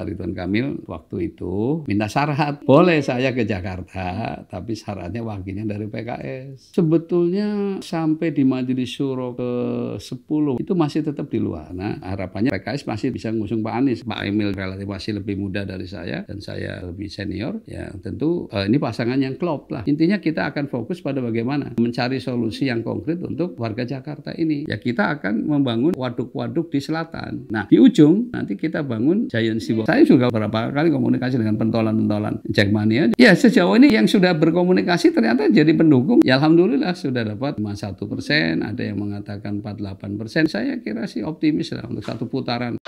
Pak Ridwan Kamil waktu itu minta syarat, boleh saya ke Jakarta, tapi syaratnya wakilnya dari PKS. Sebetulnya sampai di Majelis Syuro ke-10 itu masih tetap di luar. Nah, harapannya PKS masih bisa ngusung Pak Anies. Pak Emil relatif masih lebih muda dari saya dan saya lebih senior. Ya tentu ini pasangan yang klop lah. Intinya kita akan fokus pada bagaimana mencari solusi yang konkret untuk warga Jakarta ini. Ya kita akan membangun waduk-waduk di selatan. Nah di ujung nanti kita bangun Giant Seawall. Saya juga beberapa kali komunikasi dengan pentolan-pentolan Jackmania. Ya sejauh ini yang sudah berkomunikasi ternyata jadi pendukung. Ya alhamdulillah sudah dapat 51%, ada yang mengatakan 48%. Saya kira sih optimis lah untuk satu putaran.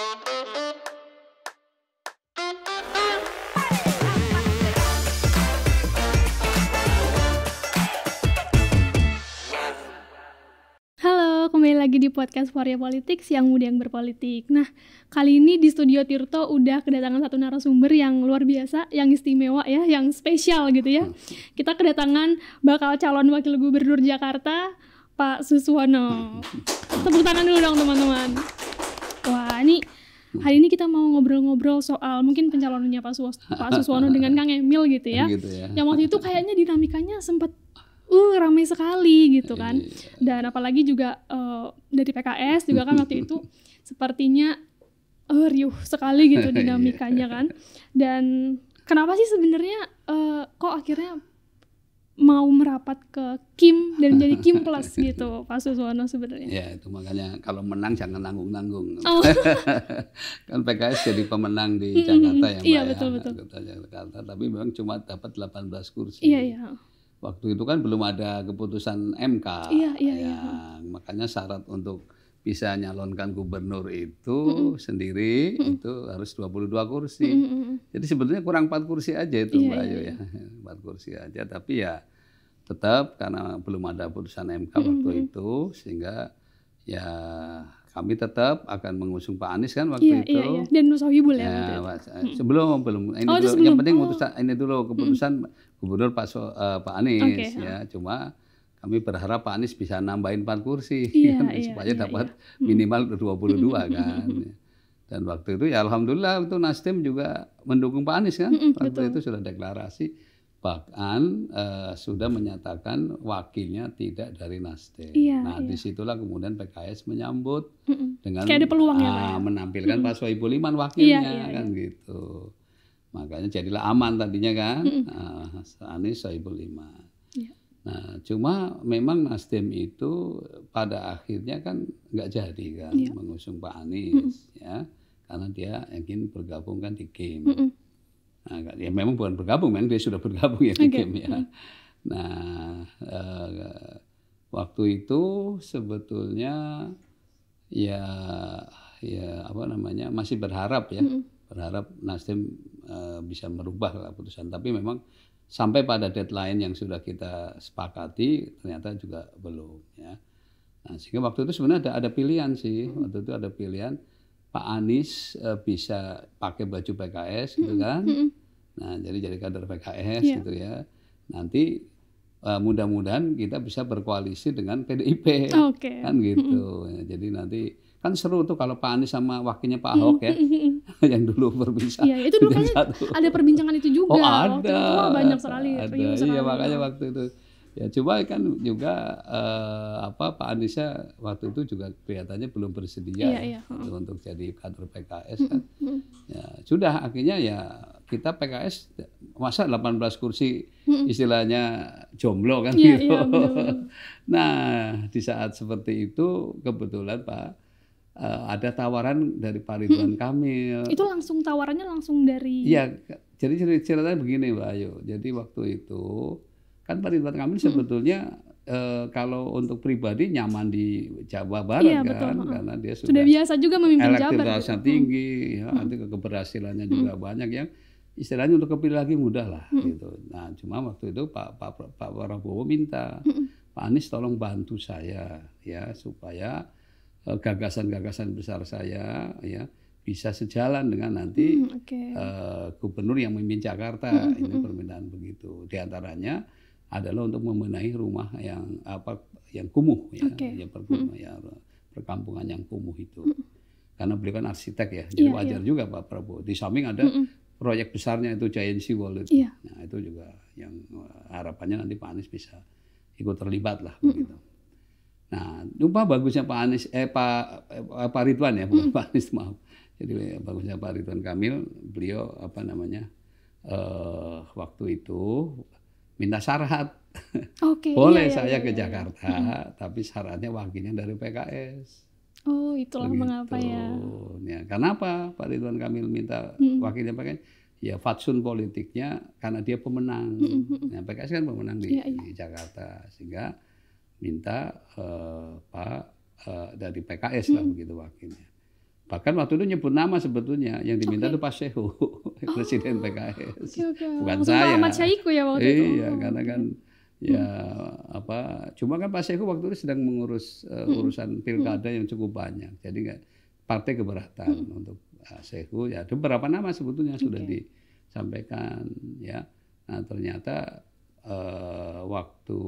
Kembali lagi di podcast Varia Politics yang muda yang berpolitik. Nah, kali ini di studio Tirto udah kedatangan satu narasumber yang luar biasa, yang istimewa ya, yang spesial gitu ya. Kita kedatangan bakal calon wakil gubernur Jakarta, Pak Suswono. Tepuk tangan dulu dong teman-teman. Wah, ini hari ini kita mau ngobrol-ngobrol soal mungkin pencalonannya Pak Suswono dengan Kang Emil gitu ya. Yang waktu itu kayaknya dinamikanya sempat ramai sekali gitu kan. Dan apalagi juga dari PKS juga kan waktu itu sepertinya riuh sekali gitu dinamikanya kan. Dan kenapa sih sebenarnya kok akhirnya mau merapat ke Kim dan jadi Kim Plus gitu Pak Suswono sebenarnya? Ya itu makanya kalau menang jangan nanggung-nanggung. Kan PKS jadi pemenang di Jakarta ya Mbak. Iya betul-betul. Jakarta, tapi memang cuma dapat 18 kursi. Iya. Waktu itu kan belum ada keputusan MK. Iya. Makanya syarat untuk bisa nyalonkan gubernur itu sendiri itu harus 22 kursi. Jadi sebetulnya kurang 4 kursi aja itu Mbak Ayu ya. 4 kursi aja, tapi ya tetap karena belum ada putusan MK waktu itu sehingga ya kami tetap akan mengusung Pak Anies kan waktu itu. Iya. Dan Nusohibul ya. Belum. Ini dulu, yang penting ini dulu keputusan gubernur Pak Anies ya. Cuma kami berharap Pak Anies bisa nambahin 4 kursi supaya dapat minimal 22 kan. Dan waktu itu ya alhamdulillah itu Nasdem juga mendukung Pak Anies kan. Waktu itu sudah deklarasi. Bahkan sudah menyatakan wakilnya tidak dari Nasdem. Disitulah kemudian PKS menyambut dengan kayak ada peluang ya, menampilkan Pak Sohibul Iman wakilnya kan gitu. Makanya jadilah aman tadinya kan, Anies Sohibul Iman. Nah cuma memang Nasdem itu pada akhirnya kan nggak jadi kan mengusung Pak Anies ya, karena dia ingin bergabung kan di Kim. Nah, ya memang bukan bergabung, memang dia sudah bergabung ya di Kim ya. Nah, waktu itu sebetulnya ya apa namanya masih berharap ya, berharap Nasdem bisa merubah keputusan. Tapi memang sampai pada deadline yang sudah kita sepakati ternyata juga belum ya. Nah, sehingga waktu itu sebenarnya ada pilihan sih, waktu itu ada pilihan. Pak Anies bisa pakai baju PKS gitu kan. Nah, jadi kader PKS gitu ya. Nanti mudah-mudahan kita bisa berkoalisi dengan PDIP. Kan gitu. Jadi nanti kan seru tuh kalau Pak Anies sama wakilnya Pak Ahok ya. Yang dulu berpisah. Iya, itu dulu kayaknya ada perbincangan itu juga. Ada. Banyak sekali. Iya, makanya waktu itu. Ya coba kan juga Pak Aniesnya waktu itu juga kelihatannya belum bersedia untuk jadi kader PKS kan. Ya sudah akhirnya ya kita PKS masa 18 kursi istilahnya jomblo kan gitu. Nah di saat seperti itu kebetulan Pak ada tawaran dari Pak Ridwan Kamil. Itu langsung tawarannya langsung dari? Iya, jadi ceritanya begini Mbak Ayu. Jadi waktu itu kan Pak Ridwan Kamil sebetulnya kalau untuk pribadi nyaman di Jawa Barat kan, karena dia sudah biasa juga memimpin Jabar. Elektabilitasnya tinggi, ya, nanti keberhasilannya juga banyak yang istilahnya untuk kepilih lagi mudah lah gitu. Nah cuma waktu itu Pak Prabowo minta Pak Anies tolong bantu saya ya supaya gagasan-gagasan besar saya ya bisa sejalan dengan nanti gubernur yang memimpin Jakarta. Ini permintaan begitu. Di antaranya adalah untuk membenahi rumah yang kumuh ya, perkampungan yang kumuh itu. karena beliau kan arsitek ya, jadi Iya, wajar iya. juga Pak Prabowo. Di samping ada proyek besarnya itu Giant Sea Wall itu. Iya. Nah itu juga yang harapannya nanti Pak Anies bisa ikut terlibat lah begitu. Nah, lupa bagusnya Pak Anies, Pak Ridwan ya, bukan Pak Anies, maaf. Jadi bagusnya Pak Ridwan Kamil, beliau waktu itu minta syarat. Oke, Boleh iya, saya iya, ke iya. Jakarta, tapi syaratnya wakilnya dari PKS. Oh, itulah mengapa ya. Ya, karena apa Pak Ridwan Kamil minta wakilnya PKS? Ya fatsun politiknya karena dia pemenang. Nah, PKS kan pemenang di Jakarta, sehingga minta dari PKS lah begitu wakilnya. Bahkan waktu itu nyebut nama sebetulnya yang diminta itu Pak Sehu, Presiden PKS. Oke. Bukan Langsung saya. Pak Ahmad Syahiku ya waktu itu. Iya, karena kan ya cuma kan Pak Sehu waktu itu sedang mengurus urusan pilkada yang cukup banyak. Jadi partai keberatan untuk Sehu. Ya ada beberapa nama sebetulnya sudah disampaikan ya. Nah, ternyata waktu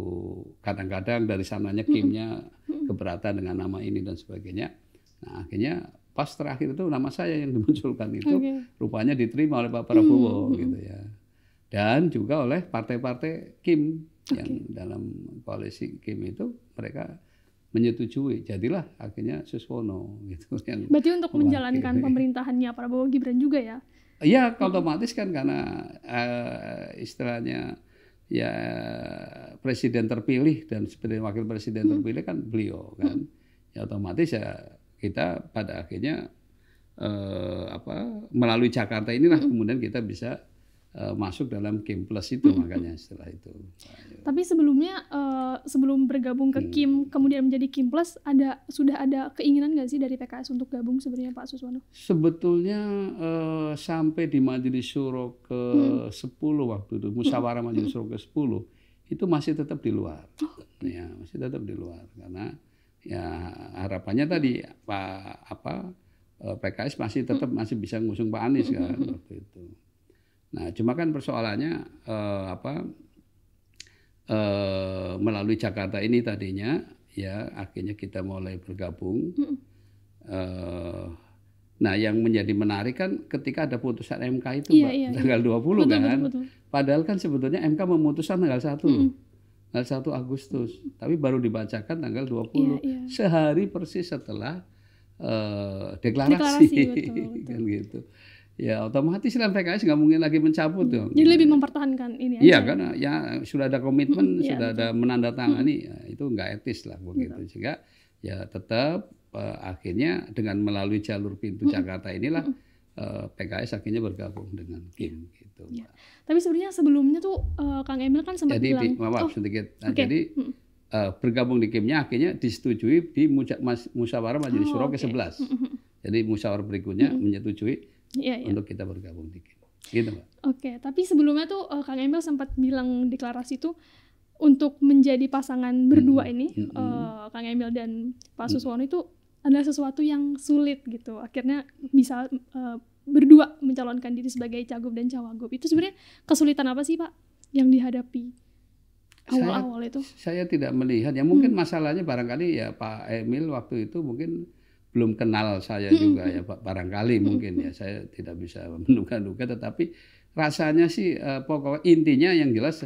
kadang-kadang dari sananya Kimnya keberatan dengan nama ini dan sebagainya. Nah, akhirnya pas terakhir itu nama saya yang dimunculkan itu rupanya diterima oleh Pak Prabowo gitu ya. Dan juga oleh partai-partai Kim yang dalam koalisi Kim itu mereka menyetujui. Jadilah akhirnya Suswono gitu yang Berarti untuk menjalankan pemerintahannya Prabowo Gibran juga ya? Iya, otomatis kan karena istilahnya ya presiden terpilih dan sebagai wakil presiden terpilih kan beliau kan. Ya otomatis ya kita pada akhirnya melalui Jakarta inilah kemudian kita bisa masuk dalam Kim Plus itu makanya setelah itu. Tapi sebelumnya sebelum bergabung ke Kim kemudian menjadi Kim Plus sudah ada keinginan nggak sih dari PKS untuk gabung sebenarnya Pak Suswono? Sebetulnya sampai di Majelis Syuro ke-10 waktu itu musyawarah Majelis Syuro ke-10 itu masih tetap di luar. Ya, masih tetap di luar karena ya harapannya tadi PKS masih tetap masih bisa ngusung Pak Anies kan waktu itu. Nah, cuma kan persoalannya melalui Jakarta ini tadinya ya akhirnya kita mulai bergabung. Nah, yang menjadi menarik kan ketika ada putusan MK itu tanggal 20 kan. Betul. Padahal kan sebetulnya MK memutuskan tanggal 1 tanggal 1 Agustus, tapi baru dibacakan tanggal 20 sehari persis setelah deklarasi betul. Kan gitu. Ya otomatis lah PKS nggak mungkin lagi mencabut dong. Jadi lebih mempertahankan ini aja. Iya kan, ya sudah ada komitmen, sudah ada menandatangani, ya, itu nggak etis lah begitu. Sehingga ya tetap akhirnya dengan melalui jalur pintu Jakarta inilah PKS akhirnya bergabung dengan Kim gitu. Ya. Tapi sebenarnya sebelumnya tuh Kang Emil kan sempat bilang. Sedikit. Nah, jadi bergabung di Kimnya akhirnya disetujui di musyawarah Majelis Syuro ke-11. Jadi musyawarah berikutnya menyetujui untuk kita bergabung di Kim. Gitu, Mbak. Oke, tapi sebelumnya tuh Kang Emil sempat bilang deklarasi itu untuk menjadi pasangan berdua ini, Kang Emil dan Pak Suswono itu adalah sesuatu yang sulit gitu. Akhirnya bisa berdua mencalonkan diri sebagai cagup dan cawagup. Itu sebenarnya kesulitan apa sih Pak yang dihadapi awal-awal itu? Saya tidak melihat. Ya mungkin masalahnya barangkali ya Pak Emil waktu itu mungkin belum kenal saya juga ya Pak, barangkali mungkin ya saya tidak bisa menduga-duga, tetapi rasanya sih pokoknya intinya yang jelas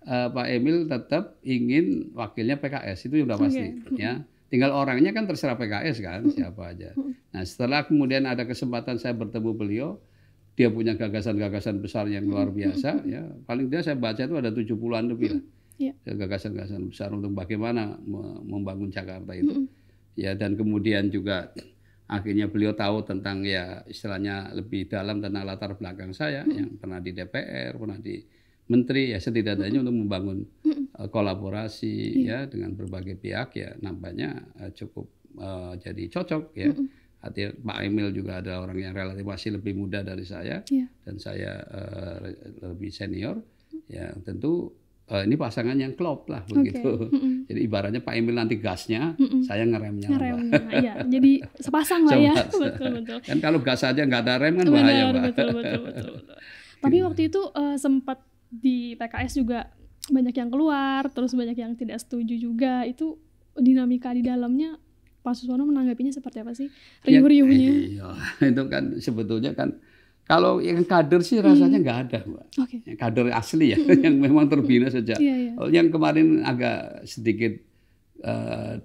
Pak Emil tetap ingin wakilnya PKS, itu sudah pasti ya. Tinggal orangnya kan terserah PKS kan siapa aja. Nah setelah kemudian ada kesempatan saya bertemu beliau, dia punya gagasan-gagasan besar yang luar biasa ya. Paling dia saya baca itu ada 70-an lebih lah. Gagasan-gagasan besar untuk bagaimana membangun Jakarta itu. Ya dan kemudian juga akhirnya beliau tahu tentang ya istilahnya lebih dalam tentang latar belakang saya yang pernah di DPR, pernah di menteri ya, setidaknya untuk membangun kolaborasi ya dengan berbagai pihak ya nampaknya cukup jadi cocok ya. Artinya Pak Emil juga ada orang yang relatif masih lebih muda dari saya dan saya lebih senior ya, tentu ini pasangan yang klop lah begitu. Jadi ibaratnya Pak Emil nanti gasnya, saya ngeremnya. Iya, jadi sepasang lah ya. Betul. Kan kalau gas aja nggak ada rem kan bahaya, Pak. Betul. Tapi waktu itu sempat di PKS juga banyak yang keluar, terus banyak yang tidak setuju juga. Itu dinamika di dalamnya Pak Suswono menanggapinya seperti apa sih Ya, riuh-riuhnya? iya, itu kan sebetulnya kan kalau yang kader sih rasanya nggak ada, Mbak. Oke. Yang kader asli ya, yang memang terbina sejak. Iya, iya. Yang kemarin agak sedikit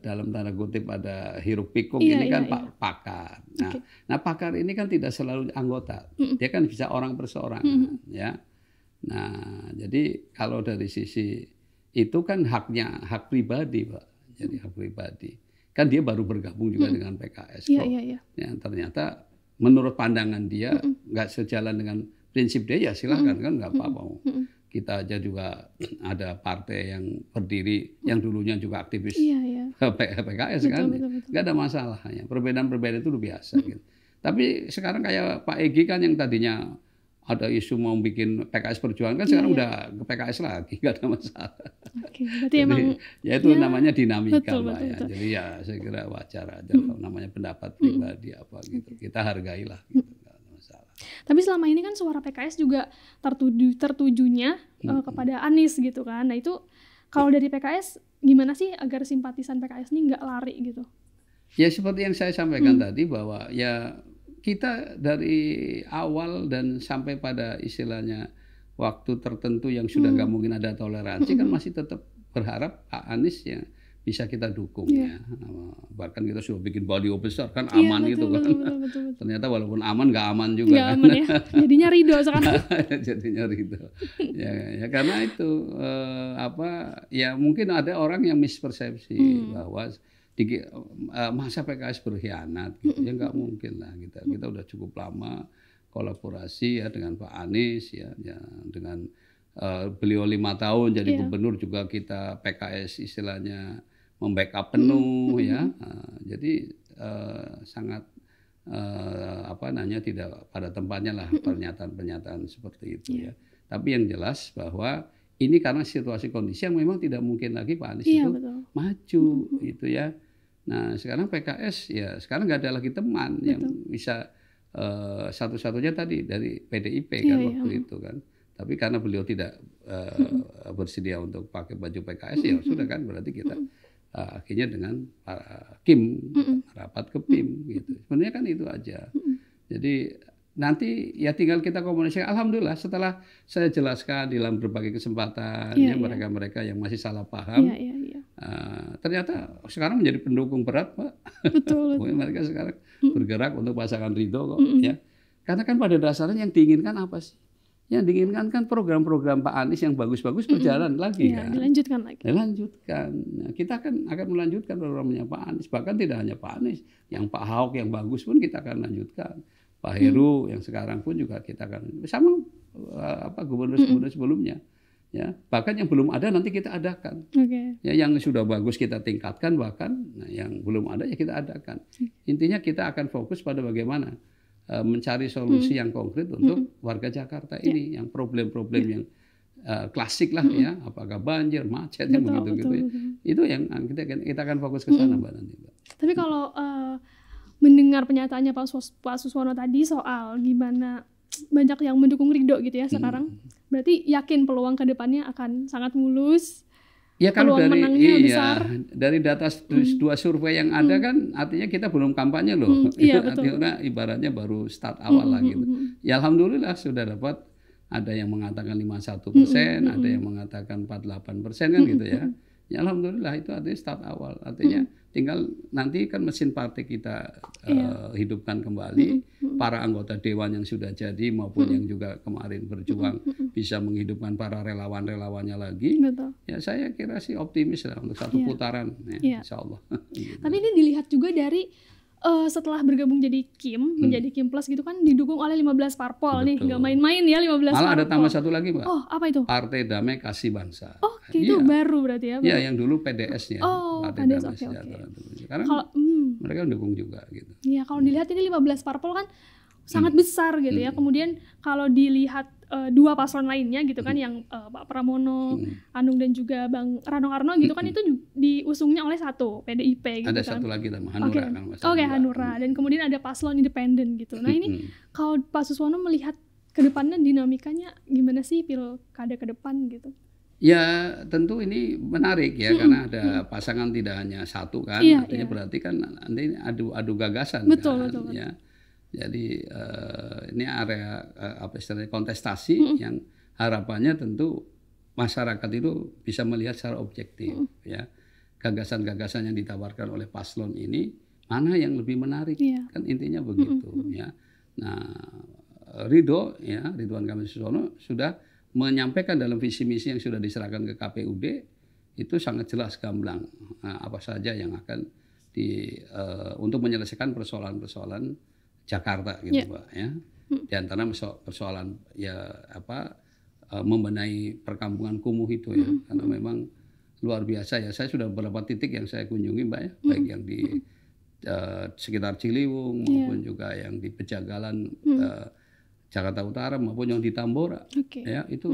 dalam tanda kutip ada hiruk pikuk Iya, ini iya, kan iya. pakar. Nah, Oke. nah pakar ini kan tidak selalu anggota, dia kan bisa orang perseorangan, ya. Nah, jadi kalau dari sisi itu kan hak pribadi, Pak. Jadi hak pribadi. Kan dia baru bergabung juga dengan PKS. Iya, Kok iya, iya. ya, ternyata menurut pandangan dia nggak sejalan dengan prinsip dia, ya silahkan kan nggak apa-apa. Kita aja juga ada partai yang berdiri yang dulunya juga aktivis Iya, iya. PKS kan, Betul, betul. nggak ada masalah. Ya. Perbedaan-perbedaan itu udah biasa. Gitu. Tapi sekarang kayak Pak Egy kan yang tadinya ada isu mau bikin PKS Perjuangan kan sekarang udah ke PKS lagi, nggak ada masalah. Oke, berarti emang Ya itu namanya dinamika, betul, Pak, betul, ya. betul. Jadi ya saya kira wajar aja kalau namanya pendapat pribadi apa gitu. Kita hargailah gitu, nggak ada masalah. Tapi selama ini kan suara PKS juga tertujunya kepada Anies gitu kan. Nah itu kalau dari PKS gimana sih agar simpatisan PKS ini nggak lari gitu? Ya seperti yang saya sampaikan tadi bahwa ya kita dari awal dan sampai pada istilahnya waktu tertentu yang sudah nggak mungkin ada toleransi kan masih tetap berharap Pak Anies ya bisa kita dukung ya. Bahkan kita sudah bikin baliho besar kan aman gitu kan. Betul. Ternyata walaupun aman nggak aman juga Nggak kan. aman ya, jadinya ridho sekarang. Jadinya ridho. Ya karena itu ya mungkin ada orang yang mispersepsi bahwa masa PKS berkhianat gitu. Ya nggak mungkin lah kita udah cukup lama kolaborasi ya dengan Pak Anies ya dengan beliau 5 tahun jadi gubernur juga kita PKS istilahnya membackup penuh ya. Jadi sangat tidak pada tempatnya lah pernyataan-pernyataan seperti itu ya. Tapi yang jelas bahwa ini karena situasi kondisi yang memang tidak mungkin lagi Pak Anies itu maju gitu ya. Nah sekarang PKS ya sekarang nggak ada lagi teman yang bisa satu-satunya tadi dari PDIP kan waktu itu kan. Tapi karena beliau tidak bersedia untuk pakai baju PKS ya sudah kan berarti kita akhirnya dengan Kim rapat ke PIM gitu. Sebenarnya kan itu aja. Jadi nanti ya tinggal kita komunikasi. Alhamdulillah setelah saya jelaskan dalam berbagai kesempatan mereka-mereka yang masih salah paham. Ternyata sekarang menjadi pendukung berat, Pak. Betul. Mereka sekarang bergerak untuk pasangan Ridho kok ya. Karena kan pada dasarnya yang diinginkan apa sih? Yang diinginkan kan program-program Pak Anies yang bagus-bagus berjalan lagi kan. Dilanjutkan lagi. Dilanjutkan. Nah, kita akan melanjutkan programnya Pak Anies. Bahkan tidak hanya Pak Anies, yang Pak Ahok yang bagus pun kita akan lanjutkan. Pak Heru yang sekarang pun juga kita akan sama gubernur-gubernur sebelumnya. Ya, bahkan yang belum ada nanti kita adakan. Ya, yang sudah bagus kita tingkatkan bahkan yang belum ada ya kita adakan. Intinya kita akan fokus pada bagaimana mencari solusi yang konkret untuk warga Jakarta ini yang problem-problem yang klasik lah ya, apakah banjir, macet yang begitu-gitu ya. Itu yang kita akan fokus ke sana Mbak nanti. Tapi kalau mendengar pernyataannya Pak Suswono tadi soal gimana banyak yang mendukung Ridho gitu ya sekarang, berarti yakin peluang ke depannya akan sangat mulus. Ya kalau besar. Dari data 2 survei yang ada kan artinya kita belum kampanye loh. Iya, betul. Artinya ibaratnya baru start awal lah gitu. Ya alhamdulillah sudah dapat ada yang mengatakan 51%, ada yang mengatakan 48% kan gitu ya. Ya alhamdulillah itu artinya start awal. Artinya tinggal nanti kan mesin partai kita hidupkan kembali. Para anggota dewan yang sudah jadi maupun yang juga kemarin berjuang bisa menghidupkan para relawan-relawannya lagi. Betul. Ya saya kira sih optimis lah untuk satu putaran ya, insya Allah. Gitu. Tapi ini dilihat juga dari setelah bergabung jadi Kim, menjadi Kim Plus gitu kan didukung oleh 15 parpol. Betul. Nih, nggak main-main ya 15 Malah parpol. ada tambah satu lagi, Pak. Oh, apa itu? Partai Damai Kasih Bangsa. Oh, itu baru berarti ya? Iya, yang dulu PDS-nya. Oh, Partai PDS, Damai okay. Sekarang mereka mendukung juga gitu. Iya, kalau dilihat ini 15 parpol kan sangat besar gitu ya. Kemudian kalau dilihat 2 paslon lainnya gitu kan yang Pak Pramono, Anung dan juga Bang Rano Karno gitu kan itu diusungnya oleh satu PDIP gitu. Ada kan. satu lagi nama Hanura. Oke, Hanura dan kemudian ada paslon independen gitu. Nah, ini kalau Pak Suswono melihat ke depannya dinamikanya gimana sih pilkada ke depan gitu? Ya tentu ini menarik ya, karena ada pasangan tidak hanya satu kan, Iya, artinya iya. berarti kan nanti adu gagasan Betul, kan, betul, betul. ya. Jadi ini area apa istilahnya kontestasi yang harapannya tentu masyarakat itu bisa melihat secara objektif ya, gagasan-gagasan yang ditawarkan oleh paslon ini mana yang lebih menarik, Iya. kan intinya begitu ya. Nah, Ridwan Kamil Suswono sudah menyampaikan dalam visi misi yang sudah diserahkan ke KPUD itu sangat jelas gamblang apa saja yang akan untuk menyelesaikan persoalan-persoalan Jakarta gitu, Yeah. Pak ya. Di antara persoalan ya apa membenahi perkampungan kumuh itu ya, karena memang luar biasa ya. Saya sudah beberapa titik yang saya kunjungi, Mbak ya, baik yang di sekitar Ciliwung maupun juga yang di Pejagalan Jakarta Utara maupun yang di Tambora, Oke. ya itu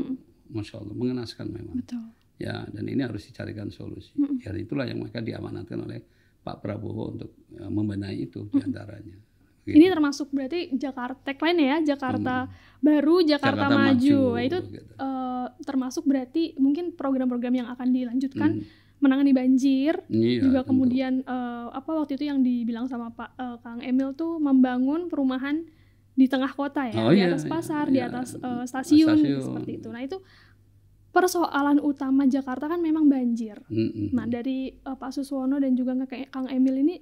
Masya Allah mengenaskan memang. Betul. Ya, dan ini harus dicarikan solusi. Ya, itulah yang maka diamanatkan oleh Pak Prabowo untuk membenahi itu diantaranya. Gitu. Ini termasuk berarti Jakarta, tagline ya, Jakarta Baru, Jakarta Maju. Nah, itu termasuk berarti mungkin program-program yang akan dilanjutkan, menangani banjir, juga tentu. Kemudian apa waktu itu yang dibilang sama Pak Kang Emil tuh membangun perumahan di tengah kota ya, di atas pasar, di atas stasiun seperti itu. Nah itu persoalan utama Jakarta kan memang banjir. Nah dari Pak Suswono dan juga Kang Emil ini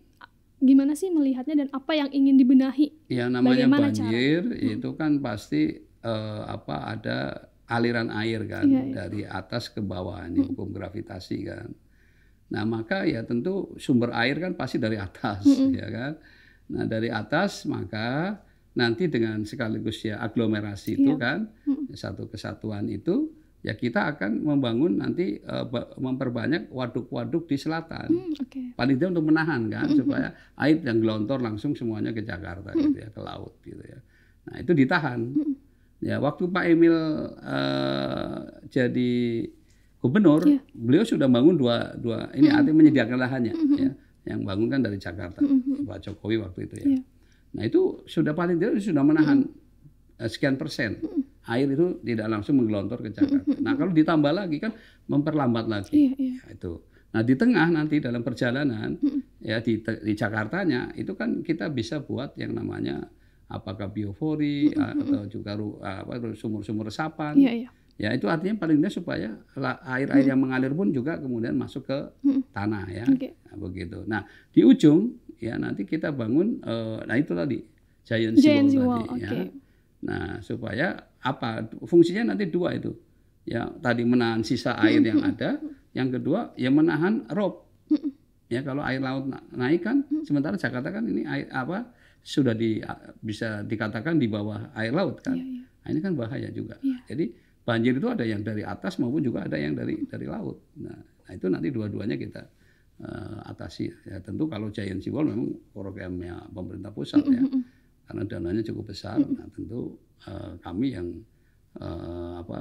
gimana sih melihatnya dan apa yang ingin dibenahi? Yang namanya banjir itu kan pasti ada aliran air kan, dari atas ke bawah, ini hukum gravitasi kan. Nah maka ya tentu sumber air kan pasti dari atas ya kan. Nah dari atas maka nanti dengan sekaligus ya aglomerasi itu kan, satu kesatuan itu, ya kita akan membangun nanti memperbanyak waduk-waduk di selatan. Paling tidak untuk menahan kan, supaya air yang gelontor langsung semuanya ke Jakarta gitu ya, ke laut gitu ya. Nah itu ditahan. Ya waktu Pak Emil jadi gubernur, beliau sudah bangun dua ini artinya menyediakan lahannya ya, yang bangun kan dari Jakarta, Pak Jokowi waktu itu ya. Nah itu sudah paling tidak sudah menahan sekian persen air itu tidak langsung menggelontor ke Jakarta. Nah kalau ditambah lagi kan memperlambat lagi. Ya, itu. Nah di tengah nanti dalam perjalanan ya di Jakartanya itu kan kita bisa buat yang namanya apakah biofori atau juga sumur-sumur resapan. Ya itu artinya paling tidak supaya air-air yang mengalir pun juga kemudian masuk ke tanah ya. Nah, begitu. Nah di ujung ya nanti kita bangun, nah itu tadi giant seawall tadi ya. Nah supaya apa fungsinya nanti dua itu ya, tadi menahan sisa air yang ada, yang kedua ya menahan rob ya, kalau air laut naik kan, sementara Jakarta kan ini air apa sudah bisa dikatakan di bawah air laut kan. Nah ini kan bahaya juga. Jadi banjir itu ada yang dari atas maupun juga ada yang dari laut. Nah itu nanti dua-duanya kita atasi ya. Tentu kalau giant seawall memang programnya pemerintah pusat ya, karena dananya cukup besar. Nah tentu kami yang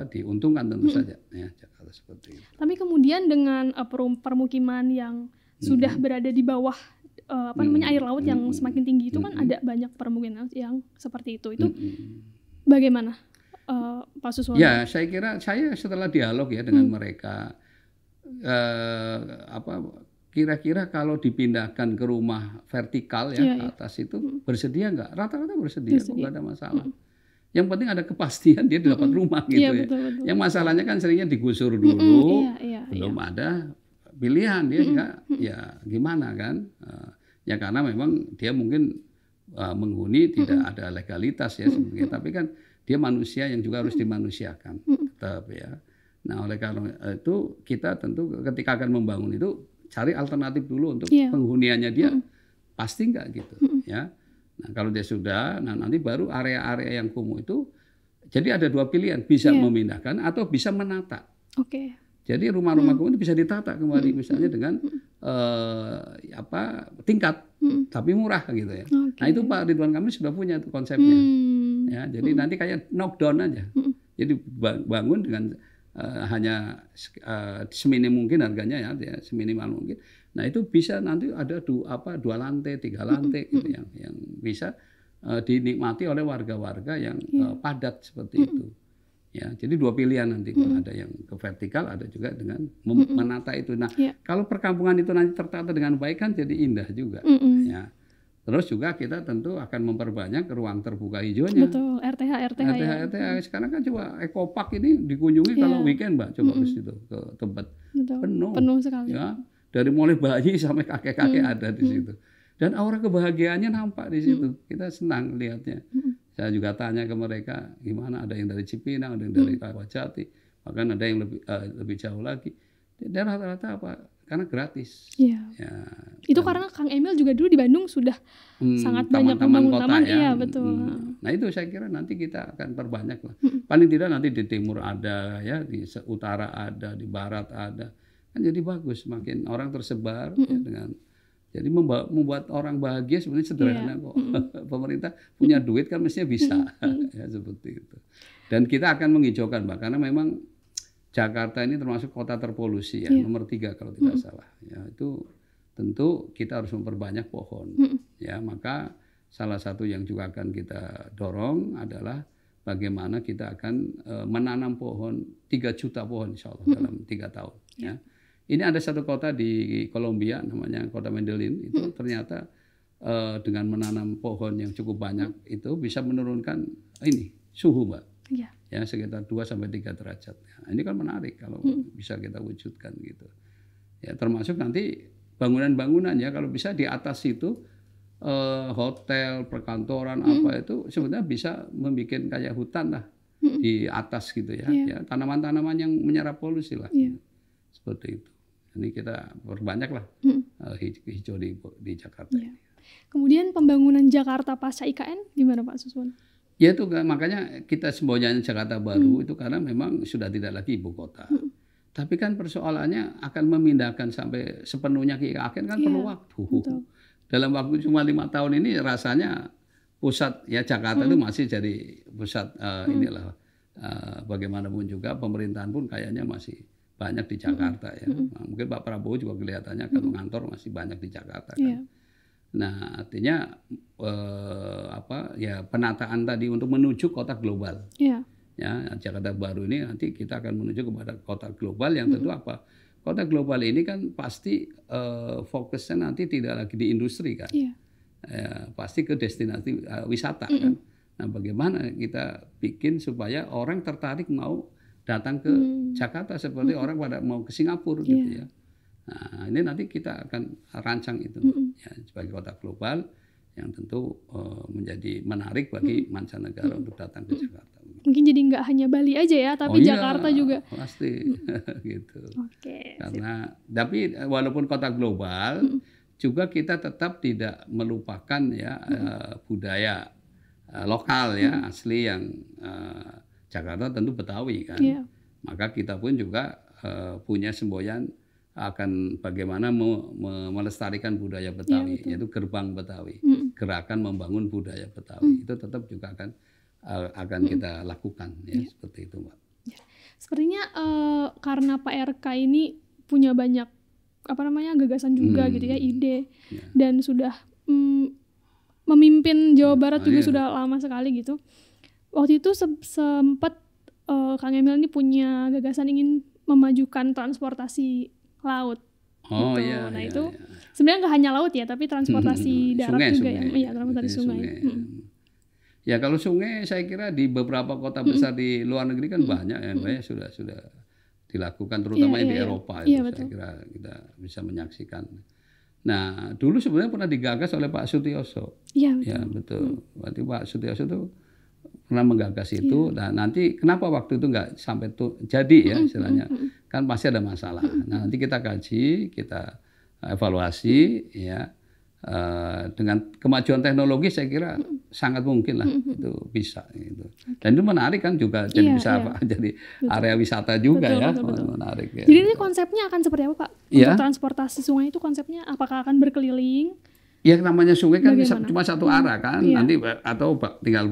diuntungkan tentu saja ya, Jakarta seperti itu. Tapi kemudian dengan permukiman yang sudah berada di bawah air laut yang semakin tinggi itu kan ada banyak permukiman yang seperti itu. Itu bagaimana Pak Suswono? Ya saya kira saya setelah dialog ya dengan mereka, kira-kira kalau dipindahkan ke rumah vertikal ya ke atas itu bersedia nggak? Rata-rata bersedia, kok nggak ada masalah. Yang penting ada kepastian dia dapat rumah gitu ya. Betul. Yang masalahnya kan seringnya digusur dulu, belum ada pilihan dia nggak, ya gimana kan? Ya karena memang dia mungkin menghuni tidak ada legalitas ya sebenarnya, tapi kan dia manusia yang juga harus dimanusiakan tetap ya. Nah oleh karena itu kita tentu ketika akan membangun itu cari alternatif dulu untuk penghuniannya dia pasti nggak gitu ya. Nah kalau dia sudah, nah nanti baru area-area yang kumuh itu, jadi ada dua pilihan, bisa memindahkan atau bisa menata. Jadi rumah-rumah kumuh itu bisa ditata kembali misalnya dengan tingkat tapi murah gitu ya. Nah itu Pak Ridwan Kamil sudah punya tuh konsepnya. Ya, jadi nanti kayak knockdown aja. Jadi bangun dengan hanya seminim mungkin harganya ya, seminimal mungkin. Nah itu bisa nanti ada dua lantai, 3 lantai gitu yang bisa dinikmati oleh warga-warga yang padat seperti itu. Ya, jadi dua pilihan nanti, ada yang ke vertikal, ada juga dengan menata itu. Nah, kalau perkampungan itu nanti tertata dengan baik kan jadi indah juga. Ya. Terus juga kita tentu akan memperbanyak ruang terbuka hijaunya. Betul, RTH ya. Sekarang kan coba Ekopark ini dikunjungi kalau weekend, Mbak, coba ke situ, ke tempat penuh sekali. Ya, dari mulai bayi sampai kakek-kakek ada di situ. Dan aura kebahagiaannya nampak di situ. Kita senang lihatnya. Saya juga tanya ke mereka, gimana, ada yang dari Cipinang, ada yang dari Rawajati, bahkan ada yang lebih jauh lagi. Dan rata-rata apa? Karena gratis. Iya. Ya, itu karena Kang Emil juga dulu di Bandung sudah sangat banyak membangun taman. Iya, betul. Nah, itu saya kira nanti kita akan perbanyak lah. Paling tidak nanti di timur ada, ya, di utara ada, di barat ada. Kan jadi bagus, makin orang tersebar ya, dengan jadi membuat orang bahagia sebenarnya sederhana kok. Pemerintah punya duit kan mestinya bisa, ya, seperti itu. Dan kita akan menghijaukan, Mbak, karena memang Jakarta ini termasuk kota terpolusi ya, nomor 3 kalau tidak salah. Ya, itu tentu kita harus memperbanyak pohon. Ya, maka salah satu yang juga akan kita dorong adalah bagaimana kita akan menanam pohon 3 juta pohon insya Allah dalam 3 tahun. Ya. Ini ada satu kota di Kolombia namanya kota Medellin, itu ternyata dengan menanam pohon yang cukup banyak itu bisa menurunkan ini suhu, Mbak. Ya, sekitar 2-3 derajat. Nah, ini kan menarik kalau bisa kita wujudkan gitu. Ya, termasuk nanti bangunan-bangunan ya, kalau bisa di atas itu hotel, perkantoran apa itu sebenarnya bisa membuat kayak hutan lah di atas gitu ya. Ya, tanaman-tanaman yang menyerap polusi lah. Seperti itu. Ini kita perbanyaklah hijau di Jakarta. Kemudian pembangunan Jakarta pasca IKN gimana Pak Suswono? Ya itu makanya kita semboyannya Jakarta Baru itu karena memang sudah tidak lagi ibu kota. Tapi kan persoalannya akan memindahkan sampai sepenuhnya ke IKN kan perlu waktu. Betul. Dalam waktu cuma 5 tahun ini rasanya pusat ya Jakarta itu masih jadi pusat inilah bagaimanapun juga pemerintahan pun kayaknya masih banyak di Jakarta ya. Nah, mungkin Pak Prabowo juga kelihatannya akan mengantor masih banyak di Jakarta kan. Nah, artinya ya penataan tadi untuk menuju kota global. Ya, Jakarta Baru ini nanti kita akan menuju kepada kota global yang tentu apa? Kota global ini kan pasti fokusnya nanti tidak lagi di industri kan. Ya, pasti ke destinasi wisata kan. Nah, bagaimana kita bikin supaya orang tertarik mau datang ke Jakarta seperti orang pada mau ke Singapura gitu ya. Nah, ini nanti kita akan rancang itu ya, sebagai kota global yang tentu menjadi menarik bagi mancanegara untuk datang ke Jakarta. Mungkin jadi nggak hanya Bali aja ya, tapi Jakarta juga. Pasti gitu. Karena tapi walaupun kota global juga kita tetap tidak melupakan ya budaya lokal ya asli yang Jakarta tentu Betawi kan, maka kita pun juga punya semboyan akan bagaimana melestarikan budaya Betawi, yaitu Gerbang Betawi, gerakan membangun budaya Betawi itu tetap juga akan kita lakukan ya seperti itu, Mbak. Sepertinya karena Pak RK ini punya banyak gagasan juga gitu ya, ide dan sudah memimpin Jawa Barat juga sudah lama sekali gitu. Waktu itu sempat Kang Emil ini punya gagasan ingin memajukan transportasi laut. Nah itu sebenarnya nggak hanya laut ya, tapi transportasi darat juga ya. Iya, transportasi sungai. Ya kalau sungai saya kira di beberapa kota besar di luar negeri kan banyak ya, banyak sudah dilakukan terutama di Eropa itu saya kira kita bisa menyaksikan. Nah dulu sebenarnya pernah digagas oleh Pak Sutioso. Iya betul. Ya betul. Berarti Pak Sutioso itu pernah menggagas itu, dan nanti kenapa waktu itu nggak sampai jadi ya istilahnya, kan pasti ada masalah. Nah nanti kita kaji, kita evaluasi ya, dengan kemajuan teknologi saya kira sangat mungkin lah itu bisa gitu. Dan itu menarik kan juga jadi bisa jadi area wisata juga betul. Menarik ya. Jadi ini konsepnya akan seperti apa Pak? Untuk transportasi sungai itu konsepnya apakah akan berkeliling? Ya namanya sungai kan cuma satu arah kan, nanti atau tinggal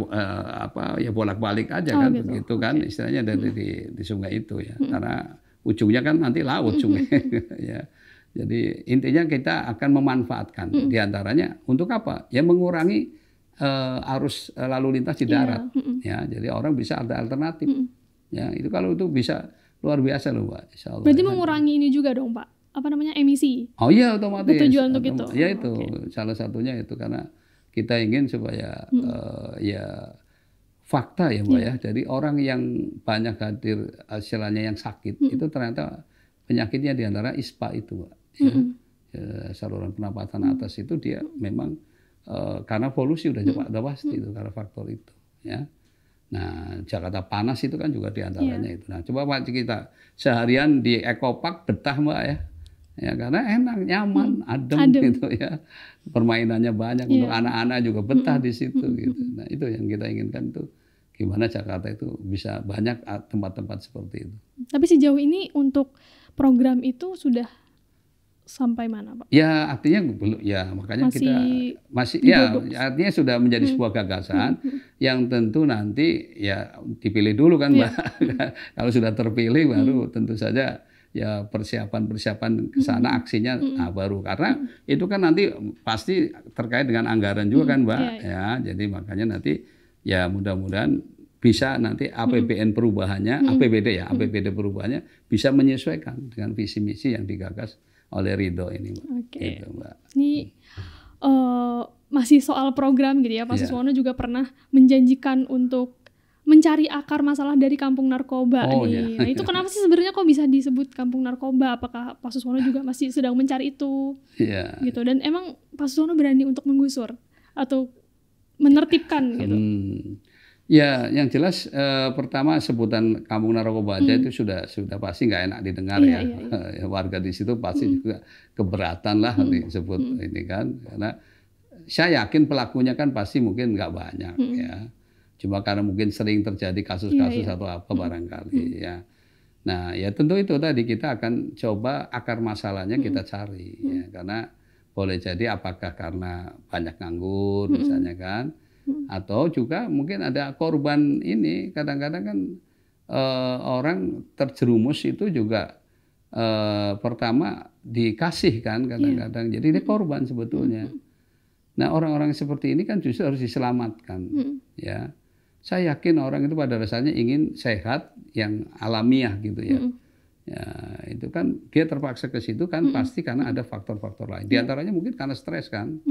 bolak-balik aja kan begitu kan istilahnya dari di sungai itu ya, karena ujungnya kan nanti laut sungai ya. Jadi intinya kita akan memanfaatkan diantaranya untuk apa? Ya mengurangi arus lalu lintas di darat ya, jadi orang bisa ada alternatif Ya, itu kalau itu bisa luar biasa loh, Pak. Insya Allah. Berarti mengurangi ini juga dong, Pak. Apa namanya, emisi? Oh iya, otomatis. Bertujuan untuk itu. Ya itu salah satunya itu karena kita ingin supaya ya fakta ya, Mbak ya. Jadi orang yang banyak hadir istilahnya yang sakit itu ternyata penyakitnya diantara ISPA itu, Mbak. Ya, saluran pernapasan atas itu dia memang karena polusi udah pasti itu karena faktor itu, ya. Nah, Jakarta panas itu kan juga diantaranya itu. Nah, coba Pak kita seharian di Ekopark betah, Mbak ya. Ya karena enak, nyaman, adem gitu ya. Permainannya banyak untuk anak-anak juga betah di situ gitu. Nah, itu yang kita inginkan tuh. Gimana Jakarta itu bisa banyak tempat-tempat seperti itu. Tapi sejauh ini untuk program itu sudah sampai mana, Pak? Ya artinya belum, ya makanya kita masih ya artinya sudah menjadi sebuah gagasan yang tentu nanti ya dipilih dulu kan, Mbak. Kalau sudah terpilih baru tentu saja ya persiapan ke sana aksinya baru, karena itu kan nanti pasti terkait dengan anggaran juga kan, Mbak. Ya, jadi makanya nanti ya mudah-mudahan bisa nanti APBN perubahannya, APBD ya, APBD perubahannya bisa menyesuaikan dengan visi misi yang digagas oleh Ridho ini, Mbak. Gitu, Mbak. Ini masih soal program gitu ya, Pak Suswono juga pernah menjanjikan untuk mencari akar masalah dari kampung narkoba nih. Nah, itu kenapa sih sebenarnya kok bisa disebut kampung narkoba? Apakah Pak Suswono juga masih sedang mencari itu? Gitu. Dan emang Pak Suswono berani untuk menggusur atau menertibkan gitu? Ya, yang jelas pertama sebutan kampung narkoba aja itu sudah pasti nggak enak didengar ya. Warga di situ pasti juga keberatan lah disebut ini kan, karena saya yakin pelakunya kan pasti mungkin nggak banyak ya. Cuma karena mungkin sering terjadi kasus-kasus atau apa barangkali ya. Nah, ya tentu itu tadi kita akan coba akar masalahnya kita cari ya, karena boleh jadi apakah karena banyak nganggur misalnya kan. Atau juga mungkin ada korban ini, kadang-kadang kan orang terjerumus itu juga pertama dikasih kan kadang-kadang, jadi dia korban sebetulnya. Nah, orang-orang seperti ini kan justru harus diselamatkan. Ya, saya yakin orang itu pada dasarnya ingin sehat yang alamiah gitu ya. Ya, itu kan dia terpaksa ke situ kan pasti karena ada faktor-faktor lain. Di antaranya mungkin karena stres kan.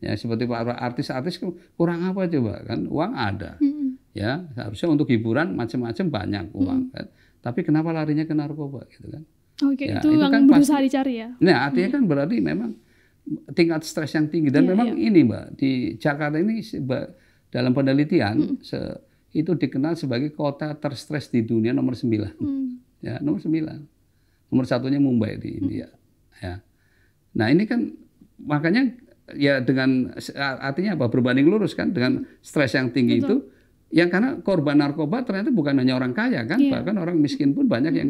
Ya, seperti para artis-artis kurang apa coba kan, uang ada. Ya, harusnya untuk hiburan macam-macam banyak uang kan. Tapi kenapa larinya ke narkoba gitu kan? Ya, itu yang kan berusaha dicari ya. Nah, artinya kan berarti memang tingkat stres yang tinggi dan memang ini, Mbak, di Jakarta ini dalam penelitian itu dikenal sebagai kota terstres di dunia nomor 9. Ya, nomor 9. Nomor satunya Mumbai di India. Ya. Nah, ini kan makanya ya dengan artinya apa, berbanding lurus kan dengan stres yang tinggi itu, yang karena korban narkoba ternyata bukan hanya orang kaya kan, bahkan orang miskin pun banyak yang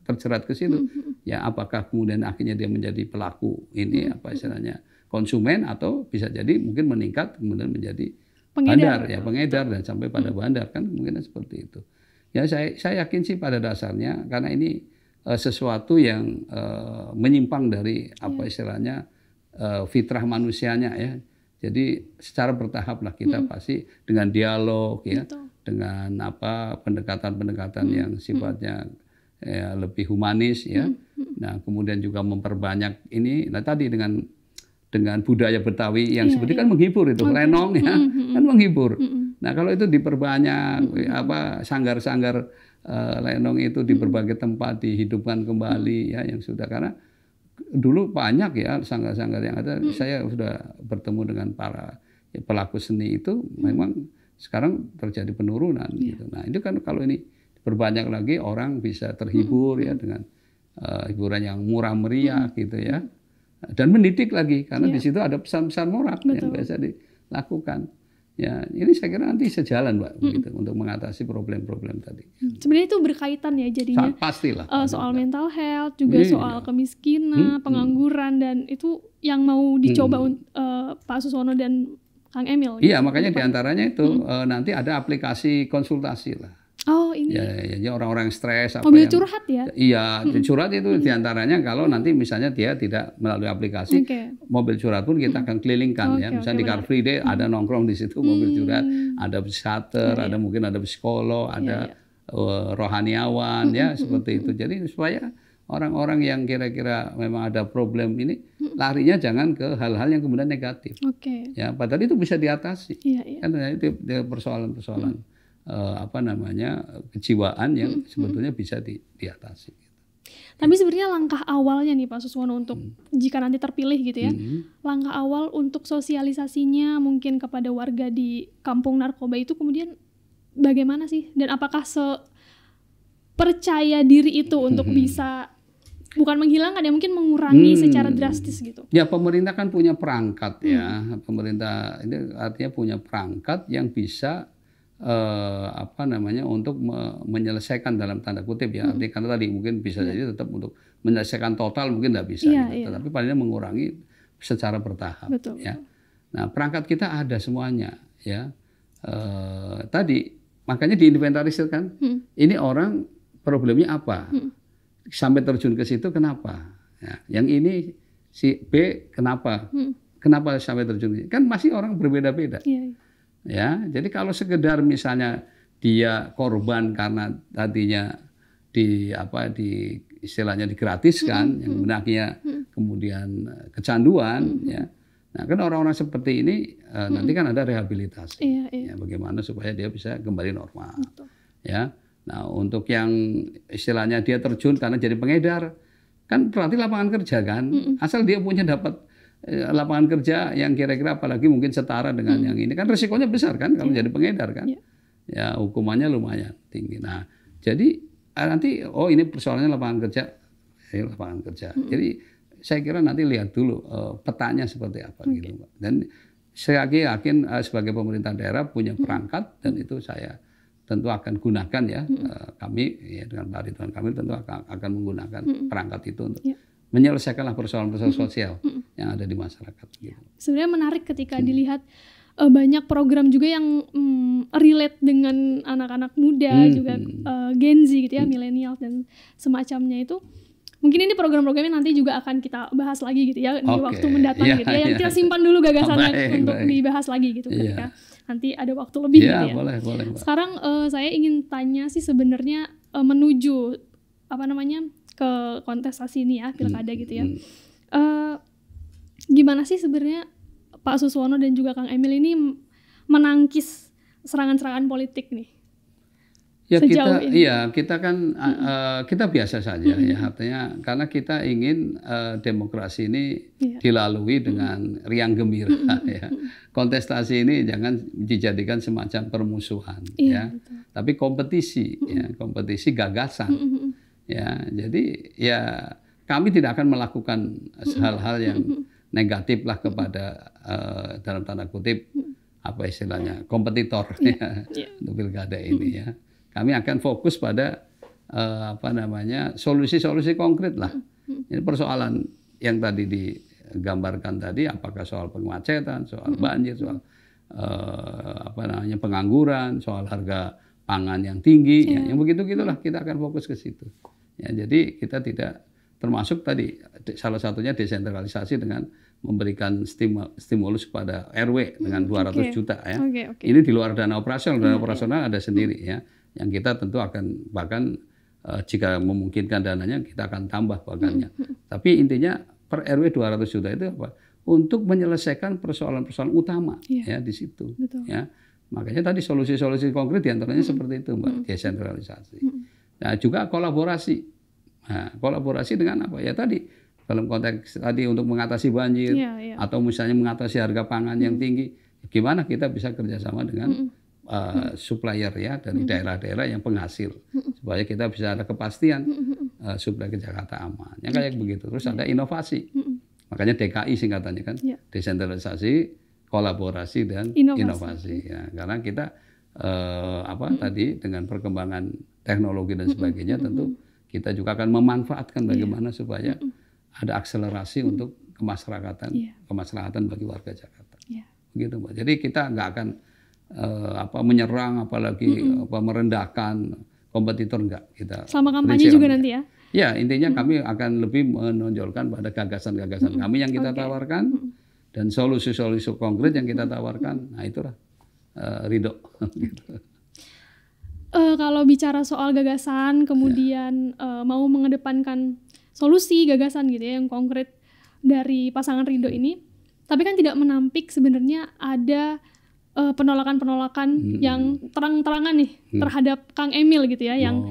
terjerat ke situ. Ya, apakah kemudian akhirnya dia menjadi pelaku ini apa istilahnya konsumen, atau bisa jadi mungkin meningkat kemudian menjadi bandar ya, pengedar dan sampai pada bandar kan, mungkin seperti itu. Ya, saya yakin sih pada dasarnya karena ini sesuatu yang menyimpang dari apa istilahnya fitrah manusianya ya. Jadi secara bertahap lah kita pasti dengan dialog ya, dengan apa pendekatan-pendekatan yang sifatnya ya, lebih humanis ya. Nah, kemudian juga memperbanyak ini. Nah, tadi dengan budaya Betawi yang sebetulnya kan menghibur itu, lenong ya, kan menghibur. Nah, kalau itu diperbanyak apa sanggar-sanggar lenong itu di berbagai tempat dihidupkan kembali ya, yang sudah, karena dulu banyak ya sanggar-sanggar yang ada. Saya sudah bertemu dengan para pelaku seni itu, memang sekarang terjadi penurunan gitu. Nah, itu kan kalau ini berbanyak lagi orang bisa terhibur ya dengan hiburan yang murah meriah gitu ya, dan mendidik lagi karena di situ ada pesan-pesan moral yang biasa dilakukan. Ya, ini saya kira nanti sejalan, Mbak, gitu, untuk mengatasi problem-problem tadi. Sebenarnya itu berkaitan ya jadinya. Pastilah. Soal mental health, juga soal kemiskinan, pengangguran, dan itu yang mau dicoba Pak Suswono dan Kang Emil. Iya, makanya diantaranya itu nanti ada aplikasi konsultasi lah. Oh, ini. Ya, orang-orang stres apa mobil curhat ya? Iya, curhat itu diantaranya kalau nanti misalnya dia tidak melalui aplikasi, mobil curhat pun kita akan kelilingkan ya. Misalnya di Car Free Day ada nongkrong di situ mobil curhat, ada psikiater, ada mungkin ada psikolog, ada rohaniawan ya seperti itu. Jadi supaya orang-orang yang kira-kira memang ada problem ini larinya jangan ke hal-hal yang kemudian negatif. Ya, padahal itu bisa diatasi. Kan itu persoalan-persoalan kejiwaan yang sebetulnya bisa diatasi. Tapi sebenarnya langkah awalnya nih Pak Suswono untuk jika nanti terpilih gitu ya, langkah awal untuk sosialisasinya mungkin kepada warga di kampung narkoba itu kemudian bagaimana sih? Dan apakah percaya diri itu untuk bisa bukan menghilangkan ya, mungkin mengurangi secara drastis gitu? Ya, pemerintah kan punya perangkat ya. Pemerintah ini artinya punya perangkat yang bisa untuk menyelesaikan dalam tanda kutip ya. Artinya karena tadi mungkin bisa jadi tetap untuk menyelesaikan total mungkin tidak bisa gitu. Tapi paling mengurangi secara bertahap. Ya. Nah, perangkat kita ada semuanya ya. Tadi makanya diinventarisir kan. Ini orang problemnya apa? Sampai terjun ke situ kenapa? Ya, yang ini si B kenapa? Kenapa sampai terjun? Kan masih orang berbeda-beda. Ya, jadi kalau sekedar misalnya dia korban karena tadinya istilahnya digratiskan, yang akhirnya kemudian kecanduan, ya. Nah, kan orang-orang seperti ini nanti kan ada rehabilitasi, ya, bagaimana supaya dia bisa kembali normal, ya. Nah, untuk yang istilahnya dia terjun karena jadi pengedar, kan berarti lapangan kerja kan, asal dia punya dapat lapangan kerja yang kira-kira apalagi mungkin setara dengan yang ini, kan resikonya besar kan kalau jadi pengedar kan, ya hukumannya lumayan tinggi. Nah, jadi nanti ini persoalannya lapangan kerja, jadi saya kira nanti lihat dulu petanya seperti apa gitu, Mbak. Dan saya yakin sebagai pemerintah daerah punya perangkat dan itu saya tentu akan gunakan ya, kami ya, dengan Pak Ridwan Kamil tentu akan menggunakan perangkat itu untuk menyelesaikanlah persoalan-persoalan sosial yang ada di masyarakat. Gitu. Sebenarnya menarik ketika dilihat banyak program juga yang relate dengan anak-anak muda juga Gen Z gitu ya, milenial dan semacamnya itu. Mungkin ini program-programnya nanti juga akan kita bahas lagi gitu ya di waktu mendatang gitu ya. Yang kita simpan dulu gagasannya untuk dibahas lagi gitu ketika nanti ada waktu lebih gitu ya. Boleh. Sekarang saya ingin tanya sih sebenarnya menuju ke kontestasi ini ya, pilkada gitu ya. Gimana sih sebenarnya Pak Suswono dan juga Kang Emil ini menangkis serangan-serangan politik nih? Ya kita kan kita biasa saja ya, artinya karena kita ingin demokrasi ini dilalui dengan riang gembira ya. Kontestasi ini jangan dijadikan semacam permusuhan ya, tapi kompetisi ya, kompetisi gagasan. Ya, jadi ya kami tidak akan melakukan hal-hal yang negatif lah kepada dalam tanda kutip apa istilahnya kompetitor ya, untuk pilkada ini ya. Kami akan fokus pada solusi-solusi konkret lah. Ini persoalan yang tadi digambarkan tadi, apakah soal pemacetan, soal banjir, soal pengangguran, soal harga pangan yang tinggi, yang begitu-gitulah kita akan fokus ke situ. Ya, jadi kita tidak termasuk tadi salah satunya desentralisasi dengan memberikan stimulus kepada RW dengan 200 juta ya. Ini di luar dana operasional ada sendiri ya. Yang kita tentu akan bahkan jika memungkinkan dananya kita akan tambah bahkannya. Tapi intinya per RW 200 juta itu apa? Untuk menyelesaikan persoalan-persoalan utama ya di situ. Ya. Makanya tadi solusi-solusi konkret diantaranya seperti itu Mbak, desentralisasi. Nah juga kolaborasi. Nah, kolaborasi dengan apa? Ya tadi dalam konteks tadi untuk mengatasi banjir atau misalnya mengatasi harga pangan yang tinggi, gimana kita bisa kerjasama dengan supplier ya dari daerah-daerah yang penghasil supaya kita bisa ada kepastian suplai ke Jakarta aman. Yang kayak begitu. Terus ada inovasi. Makanya DKI singkatannya kan, desentralisasi, kolaborasi dan inovasi. Ya, karena kita tadi dengan perkembangan teknologi dan sebagainya tentu kita juga akan memanfaatkan bagaimana supaya ada akselerasi untuk kemaslahatan bagi warga Jakarta. Begitu Mbak. Jadi kita nggak akan menyerang apalagi merendahkan kompetitor, enggak kita. Selama kampanye juga nanti ya? Ya, intinya kami akan lebih menonjolkan pada gagasan-gagasan kami yang kita tawarkan dan solusi-solusi konkret yang kita tawarkan. Nah, itulah ridho gitu. kalau bicara soal gagasan, kemudian mau mengedepankan solusi gagasan gitu ya yang konkret dari pasangan Ridho ini, tapi kan tidak menampik sebenarnya ada penolakan-penolakan yang terang-terangan nih terhadap Kang Emil gitu ya, yang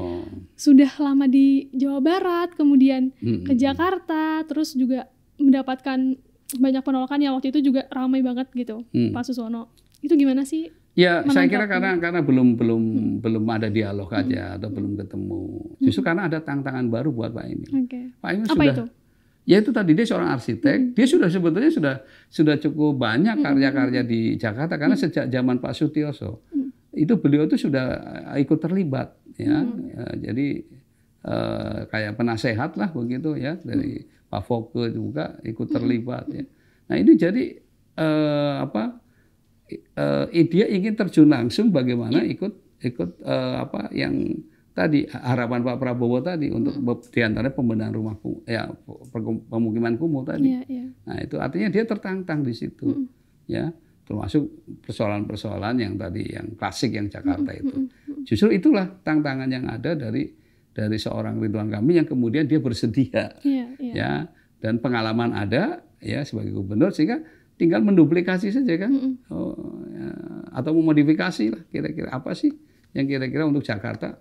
sudah lama di Jawa Barat, kemudian ke Jakarta, terus juga mendapatkan banyak penolakan yang waktu itu juga ramai banget gitu, Pak Suswono. Itu gimana sih? Ya, saya kira karena belum ada dialog aja atau belum ketemu. Justru karena ada tantangan baru buat Pak Emil. Pak Emil apa sudah itu? Ya itu tadi, dia seorang arsitek, dia sebetulnya sudah cukup banyak karya-karya di Jakarta karena sejak zaman Pak Sutioso itu beliau itu sudah ikut terlibat ya, jadi kayak penasehat lah begitu ya, dari Pak Fokke juga ikut terlibat ya. Nah ini jadi dia ingin terjun langsung bagaimana ikut yang tadi harapan Pak Prabowo tadi untuk diantara pembenahan rumah pemukiman kumuh tadi. Nah itu artinya dia tertantang di situ, ya, termasuk persoalan-persoalan yang tadi yang klasik yang Jakarta itu. Justru itulah tantangan yang ada dari seorang Ridwan Kamil yang kemudian dia bersedia, ya, dan pengalaman ada ya sebagai gubernur sehingga tinggal menduplikasi saja kan, atau memodifikasi lah kira-kira apa sih yang kira-kira untuk Jakarta.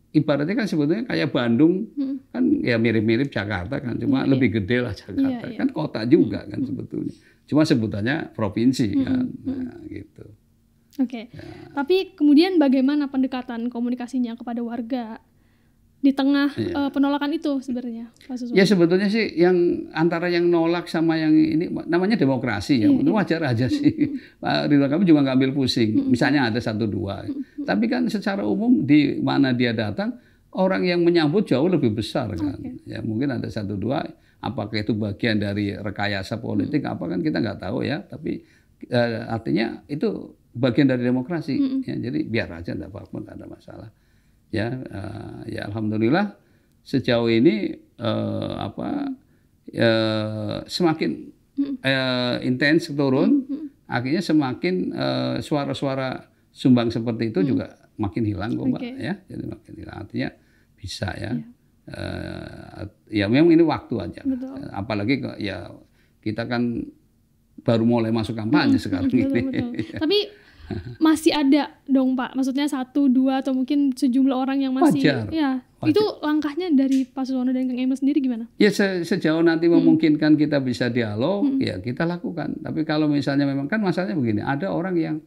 Ibaratnya kan sebetulnya kayak Bandung kan ya mirip-mirip Jakarta kan, cuma lebih gede lah Jakarta. Kan kota juga kan sebetulnya. Cuma sebutannya provinsi kan. Nah, gitu. Oke. Tapi kemudian bagaimana pendekatan komunikasinya kepada warga di tengah penolakan itu sebenarnya, Pak Suswono? Ya sebetulnya sih yang antara yang nolak sama yang ini namanya demokrasi ya, itu wajar aja sih. Pak Ridwan Kamil juga nggak ambil pusing. Misalnya ada 1-2, tapi kan secara umum di mana dia datang orang yang menyambut jauh lebih besar kan. Ya mungkin ada 1-2, apakah itu bagian dari rekayasa politik apa kan kita nggak tahu ya. Tapi artinya itu bagian dari demokrasi. Ya, jadi biar aja nggak apa-apa, nggak ada masalah. Ya, ya alhamdulillah sejauh ini semakin intens turun, akhirnya semakin suara-suara sumbang seperti itu juga makin hilang kok Mbak, ya, jadi makin hilang. Artinya bisa ya, ya memang ini waktu aja. Apalagi ya kita kan baru mulai masuk kampanye sekarang ini. Tapi masih ada dong Pak, maksudnya 1-2 atau mungkin sejumlah orang yang masih wajar. Itu langkahnya dari Pak Suswono dan Kang Emil sendiri gimana? Ya sejauh nanti memungkinkan kita bisa dialog, ya kita lakukan. Tapi kalau misalnya memang kan masalahnya begini, ada orang yang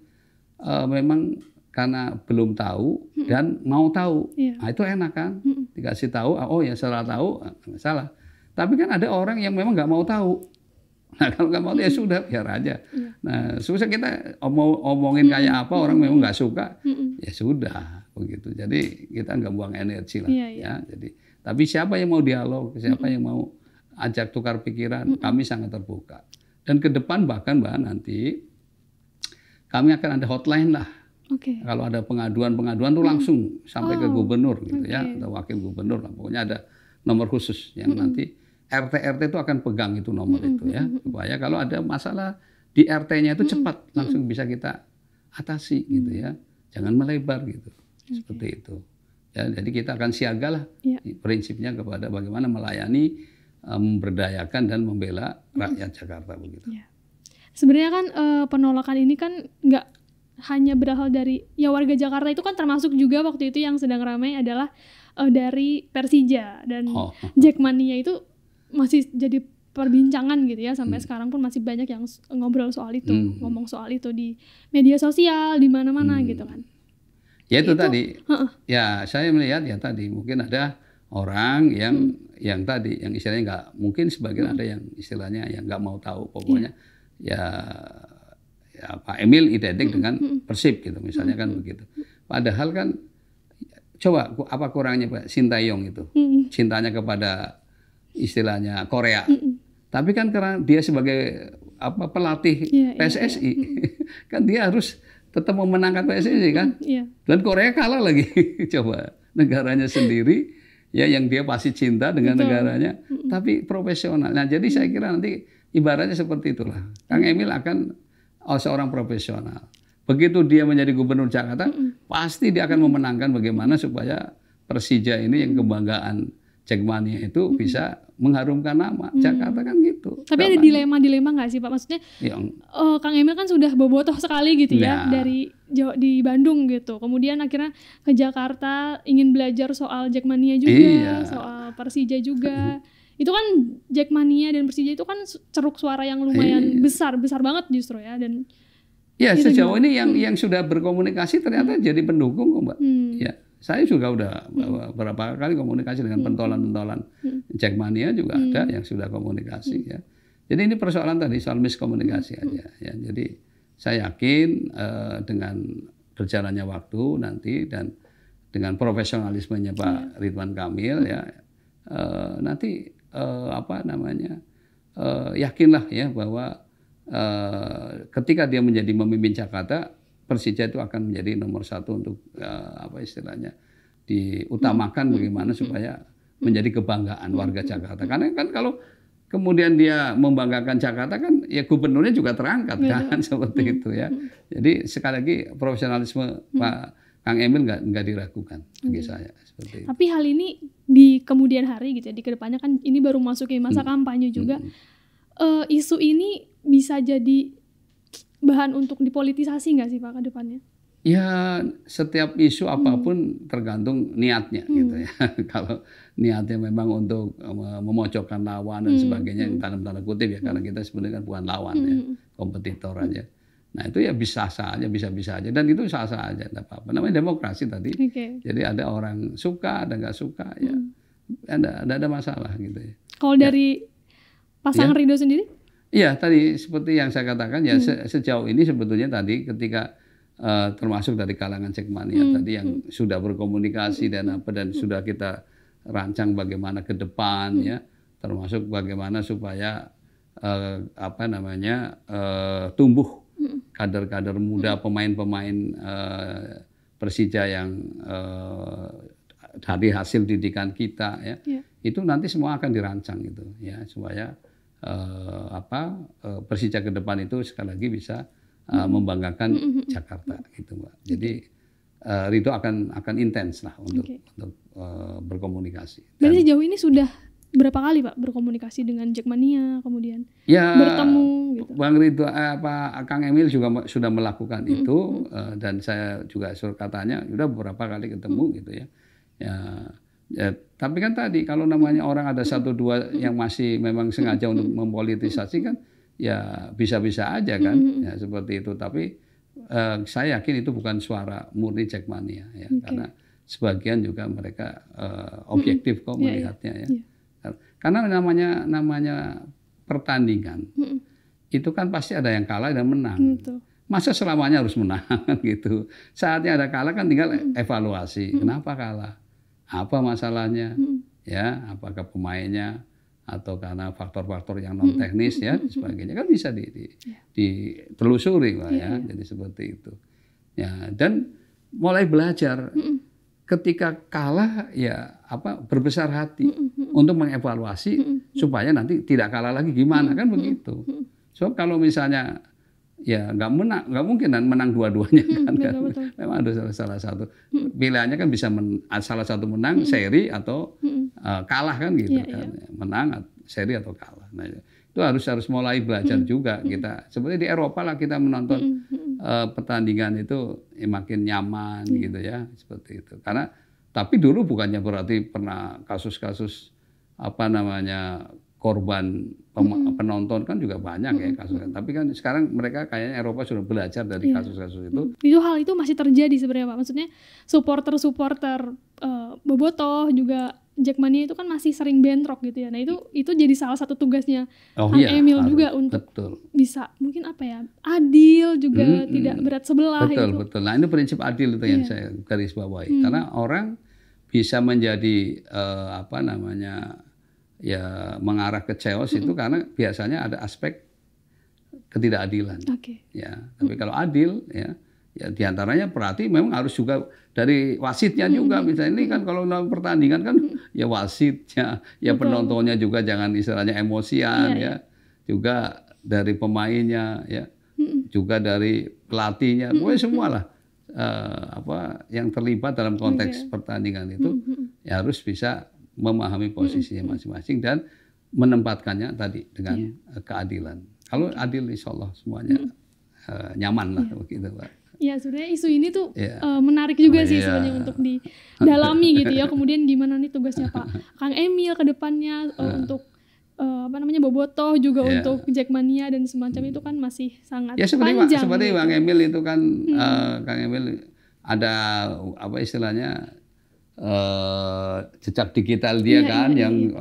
memang karena belum tahu dan mau tahu, nah itu enak kan, dikasih tahu, oh ya salah tahu, nggak salah. Tapi kan ada orang yang memang nggak mau tahu. Nah kalau nggak mau ya sudah, biar aja. Nah susah kita omongin kayak apa, orang memang nggak suka, ya sudah begitu. Jadi kita nggak buang energi lah, ya. Jadi tapi siapa yang mau dialog, siapa yang mau ajak tukar pikiran, kami sangat terbuka. Dan ke depan bahkan Mbak nanti kami akan ada hotline lah. Kalau ada pengaduan tuh langsung sampai ke gubernur gitu ya, atau wakil gubernur lah. Pokoknya ada nomor khusus yang nanti RT itu akan pegang itu nomor itu ya, supaya kalau ada masalah di RT-nya itu cepat langsung bisa kita atasi gitu ya, jangan melebar gitu, seperti itu ya. Jadi kita akan siaga lah prinsipnya kepada bagaimana melayani, memberdayakan dan membela rakyat Jakarta begitu. Sebenarnya kan penolakan ini kan nggak hanya berasal dari ya warga Jakarta, itu kan termasuk juga waktu itu yang sedang ramai adalah dari Persija dan Jackmania itu masih jadi perbincangan gitu ya, sampai sekarang pun masih banyak yang ngobrol soal itu, ngomong soal itu di media sosial, di mana-mana gitu kan. Ya itu tadi, ya saya melihat ya tadi mungkin ada orang yang tadi yang istilahnya nggak, mungkin sebagian ada yang istilahnya yang nggak mau tahu, pokoknya ya Pak Emil identik dengan Persib gitu misalnya kan begitu. Padahal kan coba apa kurangnya Pak Sintayong itu, cintanya kepada istilahnya Korea. Tapi kan karena dia sebagai pelatih PSSI, kan dia harus tetap memenangkan PSSI kan. Dan Korea kalah lagi. Coba negaranya sendiri ya yang dia pasti cinta dengan negaranya, tapi profesional. Nah, jadi saya kira nanti ibaratnya seperti itulah. Kang Emil akan seorang profesional. Begitu dia menjadi gubernur Jakarta, pasti dia akan memenangkan bagaimana supaya Persija ini yang kebanggaan Jackmania itu bisa mengharumkan nama Jakarta kan gitu. Tapi ada dilema-dilema nggak sih Pak? Maksudnya Kang Emil kan sudah bobotoh sekali gitu ya dari di Bandung gitu. Kemudian akhirnya ke Jakarta ingin belajar soal Jackmania juga, soal Persija juga. Itu kan Jackmania dan Persija itu kan ceruk suara yang lumayan besar banget justru ya. Dan ya sejauh ini yang sudah berkomunikasi ternyata jadi pendukung kok Mbak. Ya. Saya juga udah beberapa kali komunikasi dengan pentolan-pentolan Jackmania juga ada yang sudah komunikasi ya. Jadi ini persoalan tadi soal miskomunikasi aja ya. Jadi saya yakin dengan berjalannya waktu nanti dan dengan profesionalismenya Pak Ridwan Kamil ya nanti yakinlah ya bahwa ketika dia menjadi memimpin Jakarta, Persija itu akan menjadi nomor satu untuk istilahnya diutamakan bagaimana supaya menjadi kebanggaan warga Jakarta. Karena kan kalau kemudian dia membanggakan Jakarta kan ya gubernurnya juga terangkat kan seperti itu ya. Jadi sekali lagi profesionalisme Pak Kang Emil nggak diragukan bagi saya seperti itu. Tapi hal ini di kemudian hari gitu ya, di kedepannya kan ini baru masuki masa kampanye juga. Isu ini bisa jadi bahan untuk dipolitisasi nggak sih Pak ke depannya? Ya setiap isu apapun tergantung niatnya gitu ya. Kalau niatnya memang untuk memojokkan lawan dan sebagainya, dalam tanda kutip ya, karena kita sebenarnya kan bukan lawan ya, kompetitor aja. Nah itu ya bisa saja, bisa-bisa aja, dan itu sah-sah aja, tidak apa-apa. Namanya demokrasi tadi. Jadi ada orang suka, ada nggak suka ya, ada masalah gitu ya. Kalau dari pasangan Ridho sendiri? Iya, tadi seperti yang saya katakan ya, sejauh ini sebetulnya tadi ketika termasuk dari kalangan Jackmania tadi yang sudah berkomunikasi dan sudah kita rancang bagaimana ke depan ya, termasuk bagaimana supaya tumbuh kader-kader muda, pemain-pemain Persija yang dari hasil didikan kita ya, itu nanti semua akan dirancang gitu ya, supaya Persija ke depan itu sekali lagi bisa membanggakan Jakarta gitu Mbak. Jadi Ridho akan intens lah untuk berkomunikasi. Berarti sejauh ini sudah berapa kali Pak berkomunikasi dengan Jackmania kemudian bertemu gitu? Bang Ridho, Kang Emil juga sudah melakukan itu dan saya juga suruh katanya udah beberapa kali ketemu gitu ya. Ya, tapi kan tadi kalau namanya orang ada satu dua yang masih memang sengaja untuk mempolitisasi kan ya bisa-bisa aja kan ya seperti itu. Tapi saya yakin itu bukan suara murni Jackmania ya, karena sebagian juga mereka objektif kok melihatnya ya. Karena namanya pertandingan itu kan pasti ada yang kalah dan menang. Masa selamanya harus menang gitu. Saatnya ada kalah kan tinggal evaluasi. Kenapa kalah? Apa masalahnya? Ya, apakah pemainnya atau karena faktor-faktor yang non teknis ya sebagainya kan bisa ditelusuri Pak ya. Jadi seperti itu. Ya, dan mulai belajar ketika kalah ya berbesar hati untuk mengevaluasi supaya nanti tidak kalah lagi gimana kan begitu. So kalau misalnya ya nggak mungkin dan menang dua-duanya kan, betul. Memang ada salah satu pilihannya kan bisa salah satu menang seri atau kalah kan gitu kan, menang seri atau kalah. Nah itu harus mulai belajar juga kita. Seperti di Eropa lah kita menonton pertandingan itu makin nyaman gitu ya seperti itu. Karena tapi dulu bukannya berarti pernah kasus-kasus korban penonton kan juga banyak ya kasusnya. Tapi kan sekarang mereka kayaknya Eropa sudah belajar dari kasus-kasus itu. Hal itu masih terjadi sebenarnya Pak. Maksudnya supporter bobotoh juga Jackmania itu kan masih sering bentrok gitu ya. Nah itu jadi salah satu tugasnya Kang Emil juga untuk bisa mungkin adil juga tidak berat sebelah. Betul. Nah ini prinsip adil itu yang saya garis bawahi. Karena orang bisa menjadi ya mengarah ke chaos itu karena biasanya ada aspek ketidakadilan. Ya, tapi kalau adil ya diantaranya berarti memang harus juga dari wasitnya juga. Misalnya ini kan kalau dalam pertandingan kan ya wasitnya, ya penontonnya juga jangan istilahnya emosian ya. Juga dari pemainnya ya. Juga dari pelatihnya, pokoknya semua lah yang terlibat dalam konteks pertandingan itu ya harus bisa memahami posisinya masing-masing dan menempatkannya tadi dengan keadilan. Kalau adil, insya Allah semuanya nyaman lah begitu, Pak. Ya, sebenarnya isu ini tuh menarik juga sih sebenarnya untuk didalami gitu ya. Kemudian gimana nih tugasnya Pak Kang Emil ke depannya untuk Bobotoh juga untuk Jackmania dan semacam itu kan masih sangat panjang. Seperti gitu. Bang Emil itu kan Kang Emil ada istilahnya jejak digital dia yang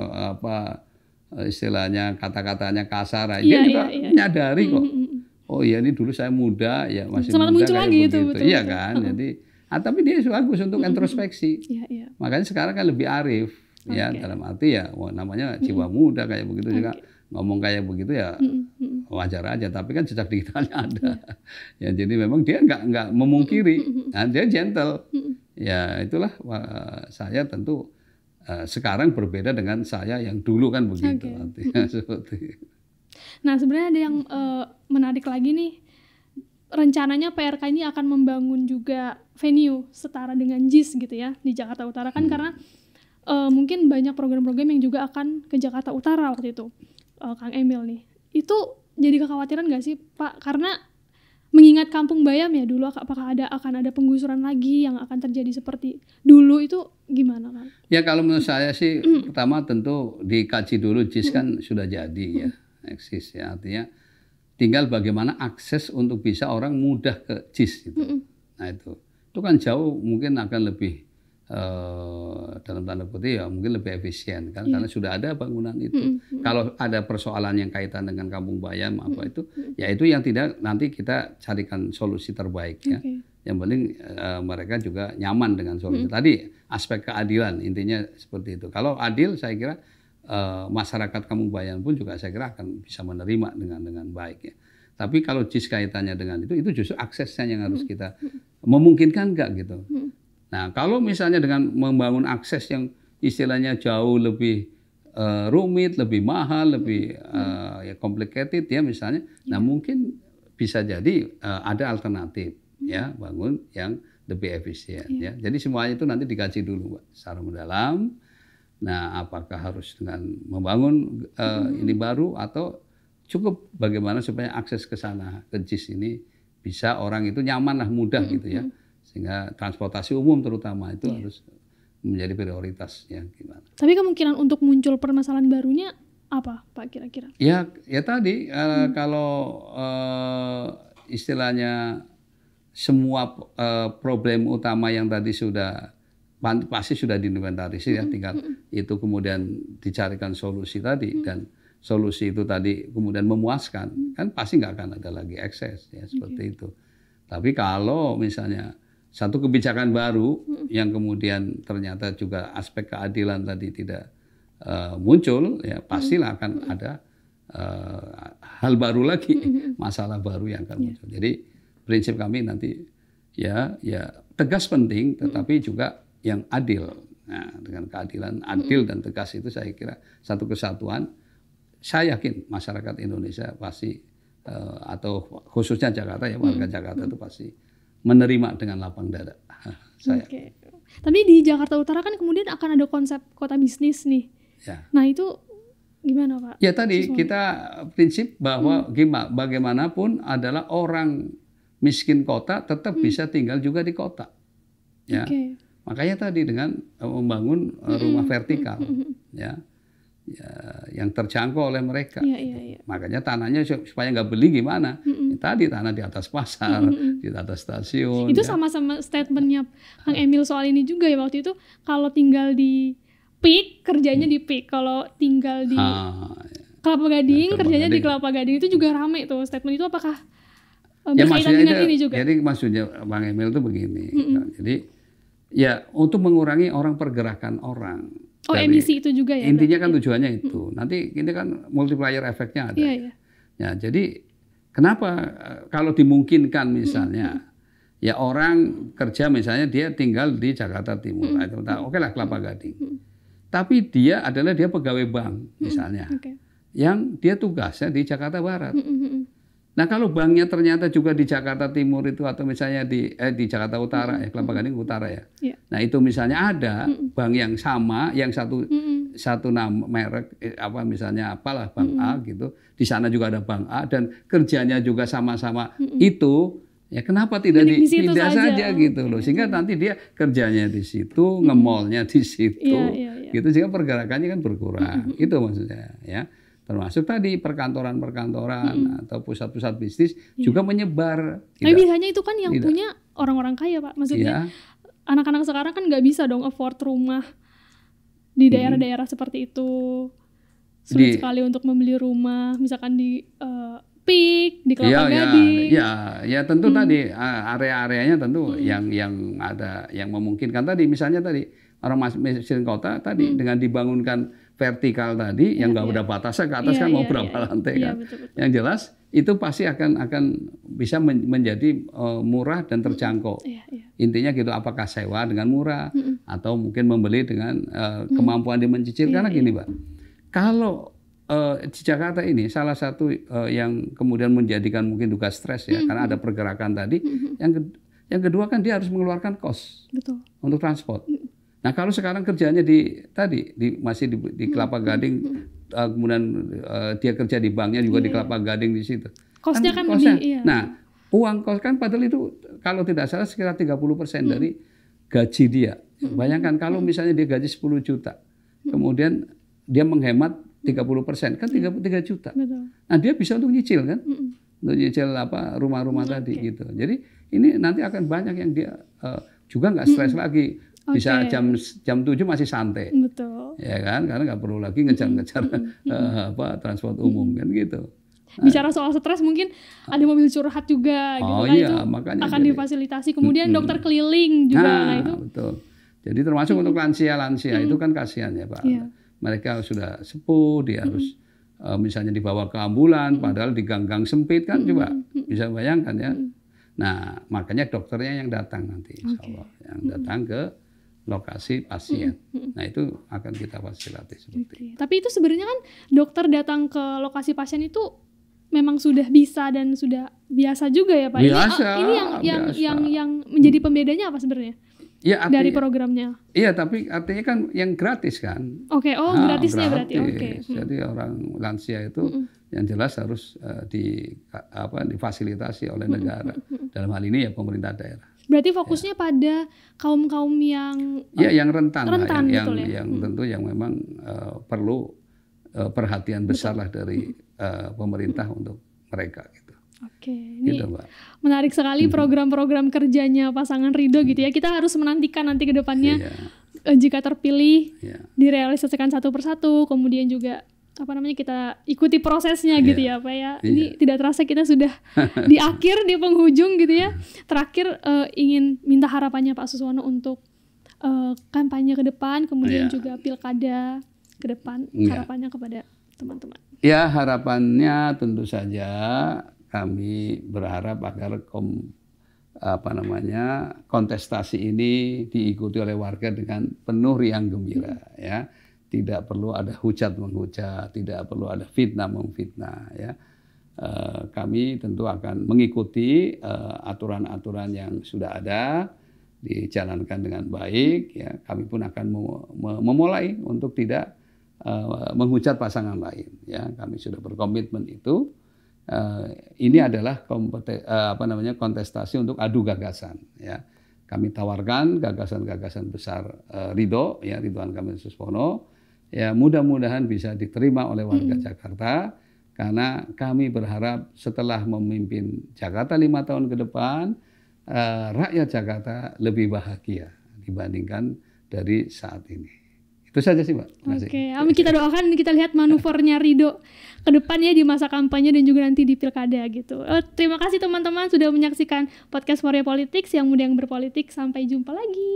istilahnya kata-katanya kasar. Dia juga menyadari kok. Oh iya, ini dulu saya muda, ya masih Semalam muda muncul kayak lagi begitu. betul, Iya kan, jadi tapi dia bagus untuk introspeksi. Makanya sekarang kan lebih arif, ya dalam arti ya namanya jiwa muda kayak begitu juga ngomong kayak begitu ya wajar aja. Tapi kan jejak digitalnya ada. Ya jadi memang dia nggak memungkiri, nah, dia gentle. Ya itulah saya tentu sekarang berbeda dengan saya yang dulu kan begitu. Artinya seperti itu. Nah, sebenarnya ada yang menarik lagi nih. Rencananya PRK ini akan membangun juga venue setara dengan JIS gitu ya di Jakarta Utara kan karena mungkin banyak program-program yang juga akan ke Jakarta Utara waktu itu. Kang Emil nih. Itu jadi kekhawatiran nggak sih, Pak? Karena mengingat Kampung Bayam ya dulu apakah akan ada penggusuran lagi yang akan terjadi seperti dulu, itu gimana kan? Ya kalau menurut saya sih pertama tentu dikaji dulu. JIS kan sudah jadi ya. Eksis ya, artinya tinggal bagaimana akses untuk bisa orang mudah ke JIS gitu. Nah itu kan jauh mungkin akan lebih dalam tanda kutip ya mungkin lebih efisien kan karena sudah ada bangunan itu. Kalau ada persoalan yang kaitan dengan Kampung Bayam itu ya itu yang tidak nanti kita carikan solusi terbaik ya. Yang penting mereka juga nyaman dengan solusi. Tadi aspek keadilan intinya seperti itu. Kalau adil saya kira masyarakat Kampung Bayam pun juga saya kira akan bisa menerima dengan baik ya. Tapi kalau JIS kaitannya dengan itu justru aksesnya yang harus kita memungkinkan enggak gitu. Nah kalau misalnya dengan membangun akses yang istilahnya jauh lebih rumit, lebih mahal, lebih ya complicated ya misalnya, nah mungkin bisa jadi ada alternatif ya bangun yang lebih efisien ya. Jadi semuanya itu nanti dikaji dulu Pak, secara mendalam. Nah, apakah harus dengan membangun ini baru atau cukup bagaimana supaya akses ke sana ke JIS ini bisa orang itu nyaman lah, mudah gitu ya. Sehingga transportasi umum terutama itu harus menjadi prioritas ya gimana. Tapi kemungkinan untuk muncul permasalahan barunya apa Pak kira-kira? Ya tadi kalau istilahnya semua problem utama yang tadi pasti sudah diinventarisir ya, tinggal itu kemudian dicarikan solusi tadi dan solusi itu tadi kemudian memuaskan kan pasti nggak akan ada lagi ekses ya seperti itu. Tapi kalau misalnya satu kebijakan baru yang kemudian ternyata juga aspek keadilan tadi tidak muncul ya pastilah akan ada hal baru lagi, masalah baru yang akan muncul. Jadi prinsip kami nanti ya tegas penting tetapi juga yang adil. Nah, dengan keadilan, adil dan tegas itu saya kira satu kesatuan. Saya yakin masyarakat Indonesia pasti atau khususnya Jakarta ya warga Jakarta itu pasti menerima dengan lapang dada. Tapi di Jakarta Utara kan kemudian akan ada konsep kota bisnis nih. Ya. Nah itu gimana Pak? Ya tadi kita prinsip bahwa bagaimanapun adalah orang miskin kota tetap bisa tinggal juga di kota. Ya. Makanya tadi dengan membangun rumah vertikal ya yang terjangkau oleh mereka. Makanya tanahnya supaya nggak beli gimana? Tadi tanah di atas pasar, di atas stasiun. Itu sama-sama statementnya Kang Emil soal ini juga ya waktu itu. Kalau tinggal di PIK kerjanya di PIK, kalau tinggal di Kelapa Gading kerjanya di Kelapa Gading, itu juga rame tuh statement itu. Apakah berkaitan dengan ini juga? Jadi maksudnya Bang Emil itu begini. Jadi ya untuk mengurangi pergerakan orang. Emisi itu juga ya? Intinya kan tujuannya itu. Nanti ini kan multiplier efeknya ada. Ya, jadi kenapa kalau dimungkinkan misalnya ya orang kerja misalnya dia tinggal di Jakarta Timur, oke lah Kelapa Gading. Tapi dia pegawai bank misalnya, yang dia tugasnya di Jakarta Barat. Nah kalau banknya ternyata juga di Jakarta Timur itu atau misalnya di Jakarta Utara ya, Kelapa Gading Utara ya. Nah itu misalnya ada bank yang sama, yang satu nama merek misalnya apalah bank A gitu. Di sana juga ada bank A dan kerjanya juga sama-sama itu. Ya kenapa tidak dipindah saja gitu loh, sehingga nanti dia kerjanya di situ, nge-mallnya di situ, gitu sehingga pergerakannya kan berkurang. Itu maksudnya ya. Termasuk tadi perkantoran-perkantoran atau pusat-pusat bisnis juga menyebar. Tapi biasanya itu kan yang punya orang-orang kaya, Pak. Maksudnya anak-anak sekarang kan nggak bisa dong afford rumah di daerah-daerah seperti itu. Sulit sekali untuk membeli rumah, misalkan di Pik, di Kelapa Gading. Ya tentu tadi area-areanya tentu yang ada yang memungkinkan tadi. Misalnya tadi orang miskin kota tadi dengan dibangunkan vertikal tadi yang nggak ada batasnya ke atas kan mau berapa lantai kan. Betul. Yang jelas itu pasti akan bisa menjadi murah dan terjangkau. Intinya gitu, apakah sewa dengan murah atau mungkin membeli dengan kemampuan dia mencicil. Karena gini, Pak. Kalau di Jakarta ini salah satu yang kemudian menjadikan mungkin juga stres ya karena ada pergerakan tadi. Yang kedua kan dia harus mengeluarkan kos untuk transport. Nah kalau sekarang kerjanya masih di Kelapa Gading, kemudian dia kerja di banknya juga di Kelapa Gading di situ. Kosnya kan lebih. Nah uang kos kan padahal itu kalau tidak salah sekitar 30% dari gaji dia. Bayangkan kalau misalnya dia gaji 10 juta, kemudian dia menghemat 30%, kan 33 juta. Betul. Nah dia bisa untuk nyicil kan, untuk nyicil rumah-rumah tadi gitu. Jadi ini nanti akan banyak yang dia juga nggak stres lagi. Bisa jam 7 masih santai. Betul. Ya kan, karena nggak perlu lagi ngejar-ngejar transport umum kan gitu. Bicara soal stres mungkin ada mobil curhat juga gitu kan, itu akan difasilitasi. Kemudian dokter keliling juga. Nah itu betul. Jadi termasuk untuk lansia itu kan kasihan ya Pak. Mereka sudah sepuh, dia harus misalnya dibawa ke ambulan, padahal di gang-gang sempit kan coba bisa bayangkan ya. Nah makanya dokternya yang datang nanti insya Allah, yang datang ke lokasi pasien. Nah itu akan kita fasilitasi seperti itu. Tapi itu sebenarnya kan dokter datang ke lokasi pasien itu memang sudah bisa dan sudah biasa juga ya Pak. Biasa. Ini yang menjadi pembedanya apa sebenarnya? Ya, artinya, dari programnya. Iya, tapi artinya kan yang gratis kan. Oke, gratisnya gratis. Berarti. Jadi orang lansia itu yang jelas harus difasilitasi oleh negara. Dalam hal ini ya pemerintah daerah. Berarti fokusnya pada kaum-kaum yang yang rentan yang tentu yang memang perlu perhatian besar lah dari pemerintah untuk mereka gitu. Oke, ini gitu, Mbak. Menarik sekali program-program kerjanya pasangan Ridho gitu ya. Kita harus menantikan nanti ke depannya jika terpilih direalisasikan satu persatu, kemudian juga kita ikuti prosesnya gitu ya Pak ya. Ini tidak terasa kita sudah di akhir, di penghujung gitu ya. Terakhir ingin minta harapannya Pak Suswono untuk kampanye ke depan, kemudian juga pilkada ke depan, harapannya kepada teman-teman. Ya, harapannya tentu saja kami berharap agar kontestasi ini diikuti oleh warga dengan penuh riang gembira ya. Tidak perlu ada hujat menghujat, tidak perlu ada fitnah memfitnah ya. Kami tentu akan mengikuti aturan-aturan yang sudah ada, dijalankan dengan baik ya. Kami pun akan memulai untuk tidak menghujat pasangan lain ya. Kami sudah berkomitmen itu. Ini adalah kontestasi untuk adu gagasan ya. Kami tawarkan gagasan-gagasan besar Ridwan Kamil Suswono ya, mudah-mudahan bisa diterima oleh warga Jakarta, karena kami berharap setelah memimpin Jakarta 5 tahun ke depan rakyat Jakarta lebih bahagia dibandingkan dari saat ini. Itu saja sih, Mbak. Oke, kita doakan, kita lihat manuvernya Ridho ke depan ya di masa kampanye dan juga nanti di pilkada gitu. Terima kasih teman-teman sudah menyaksikan podcast Waria Politics, yang muda yang berpolitik. Sampai jumpa lagi.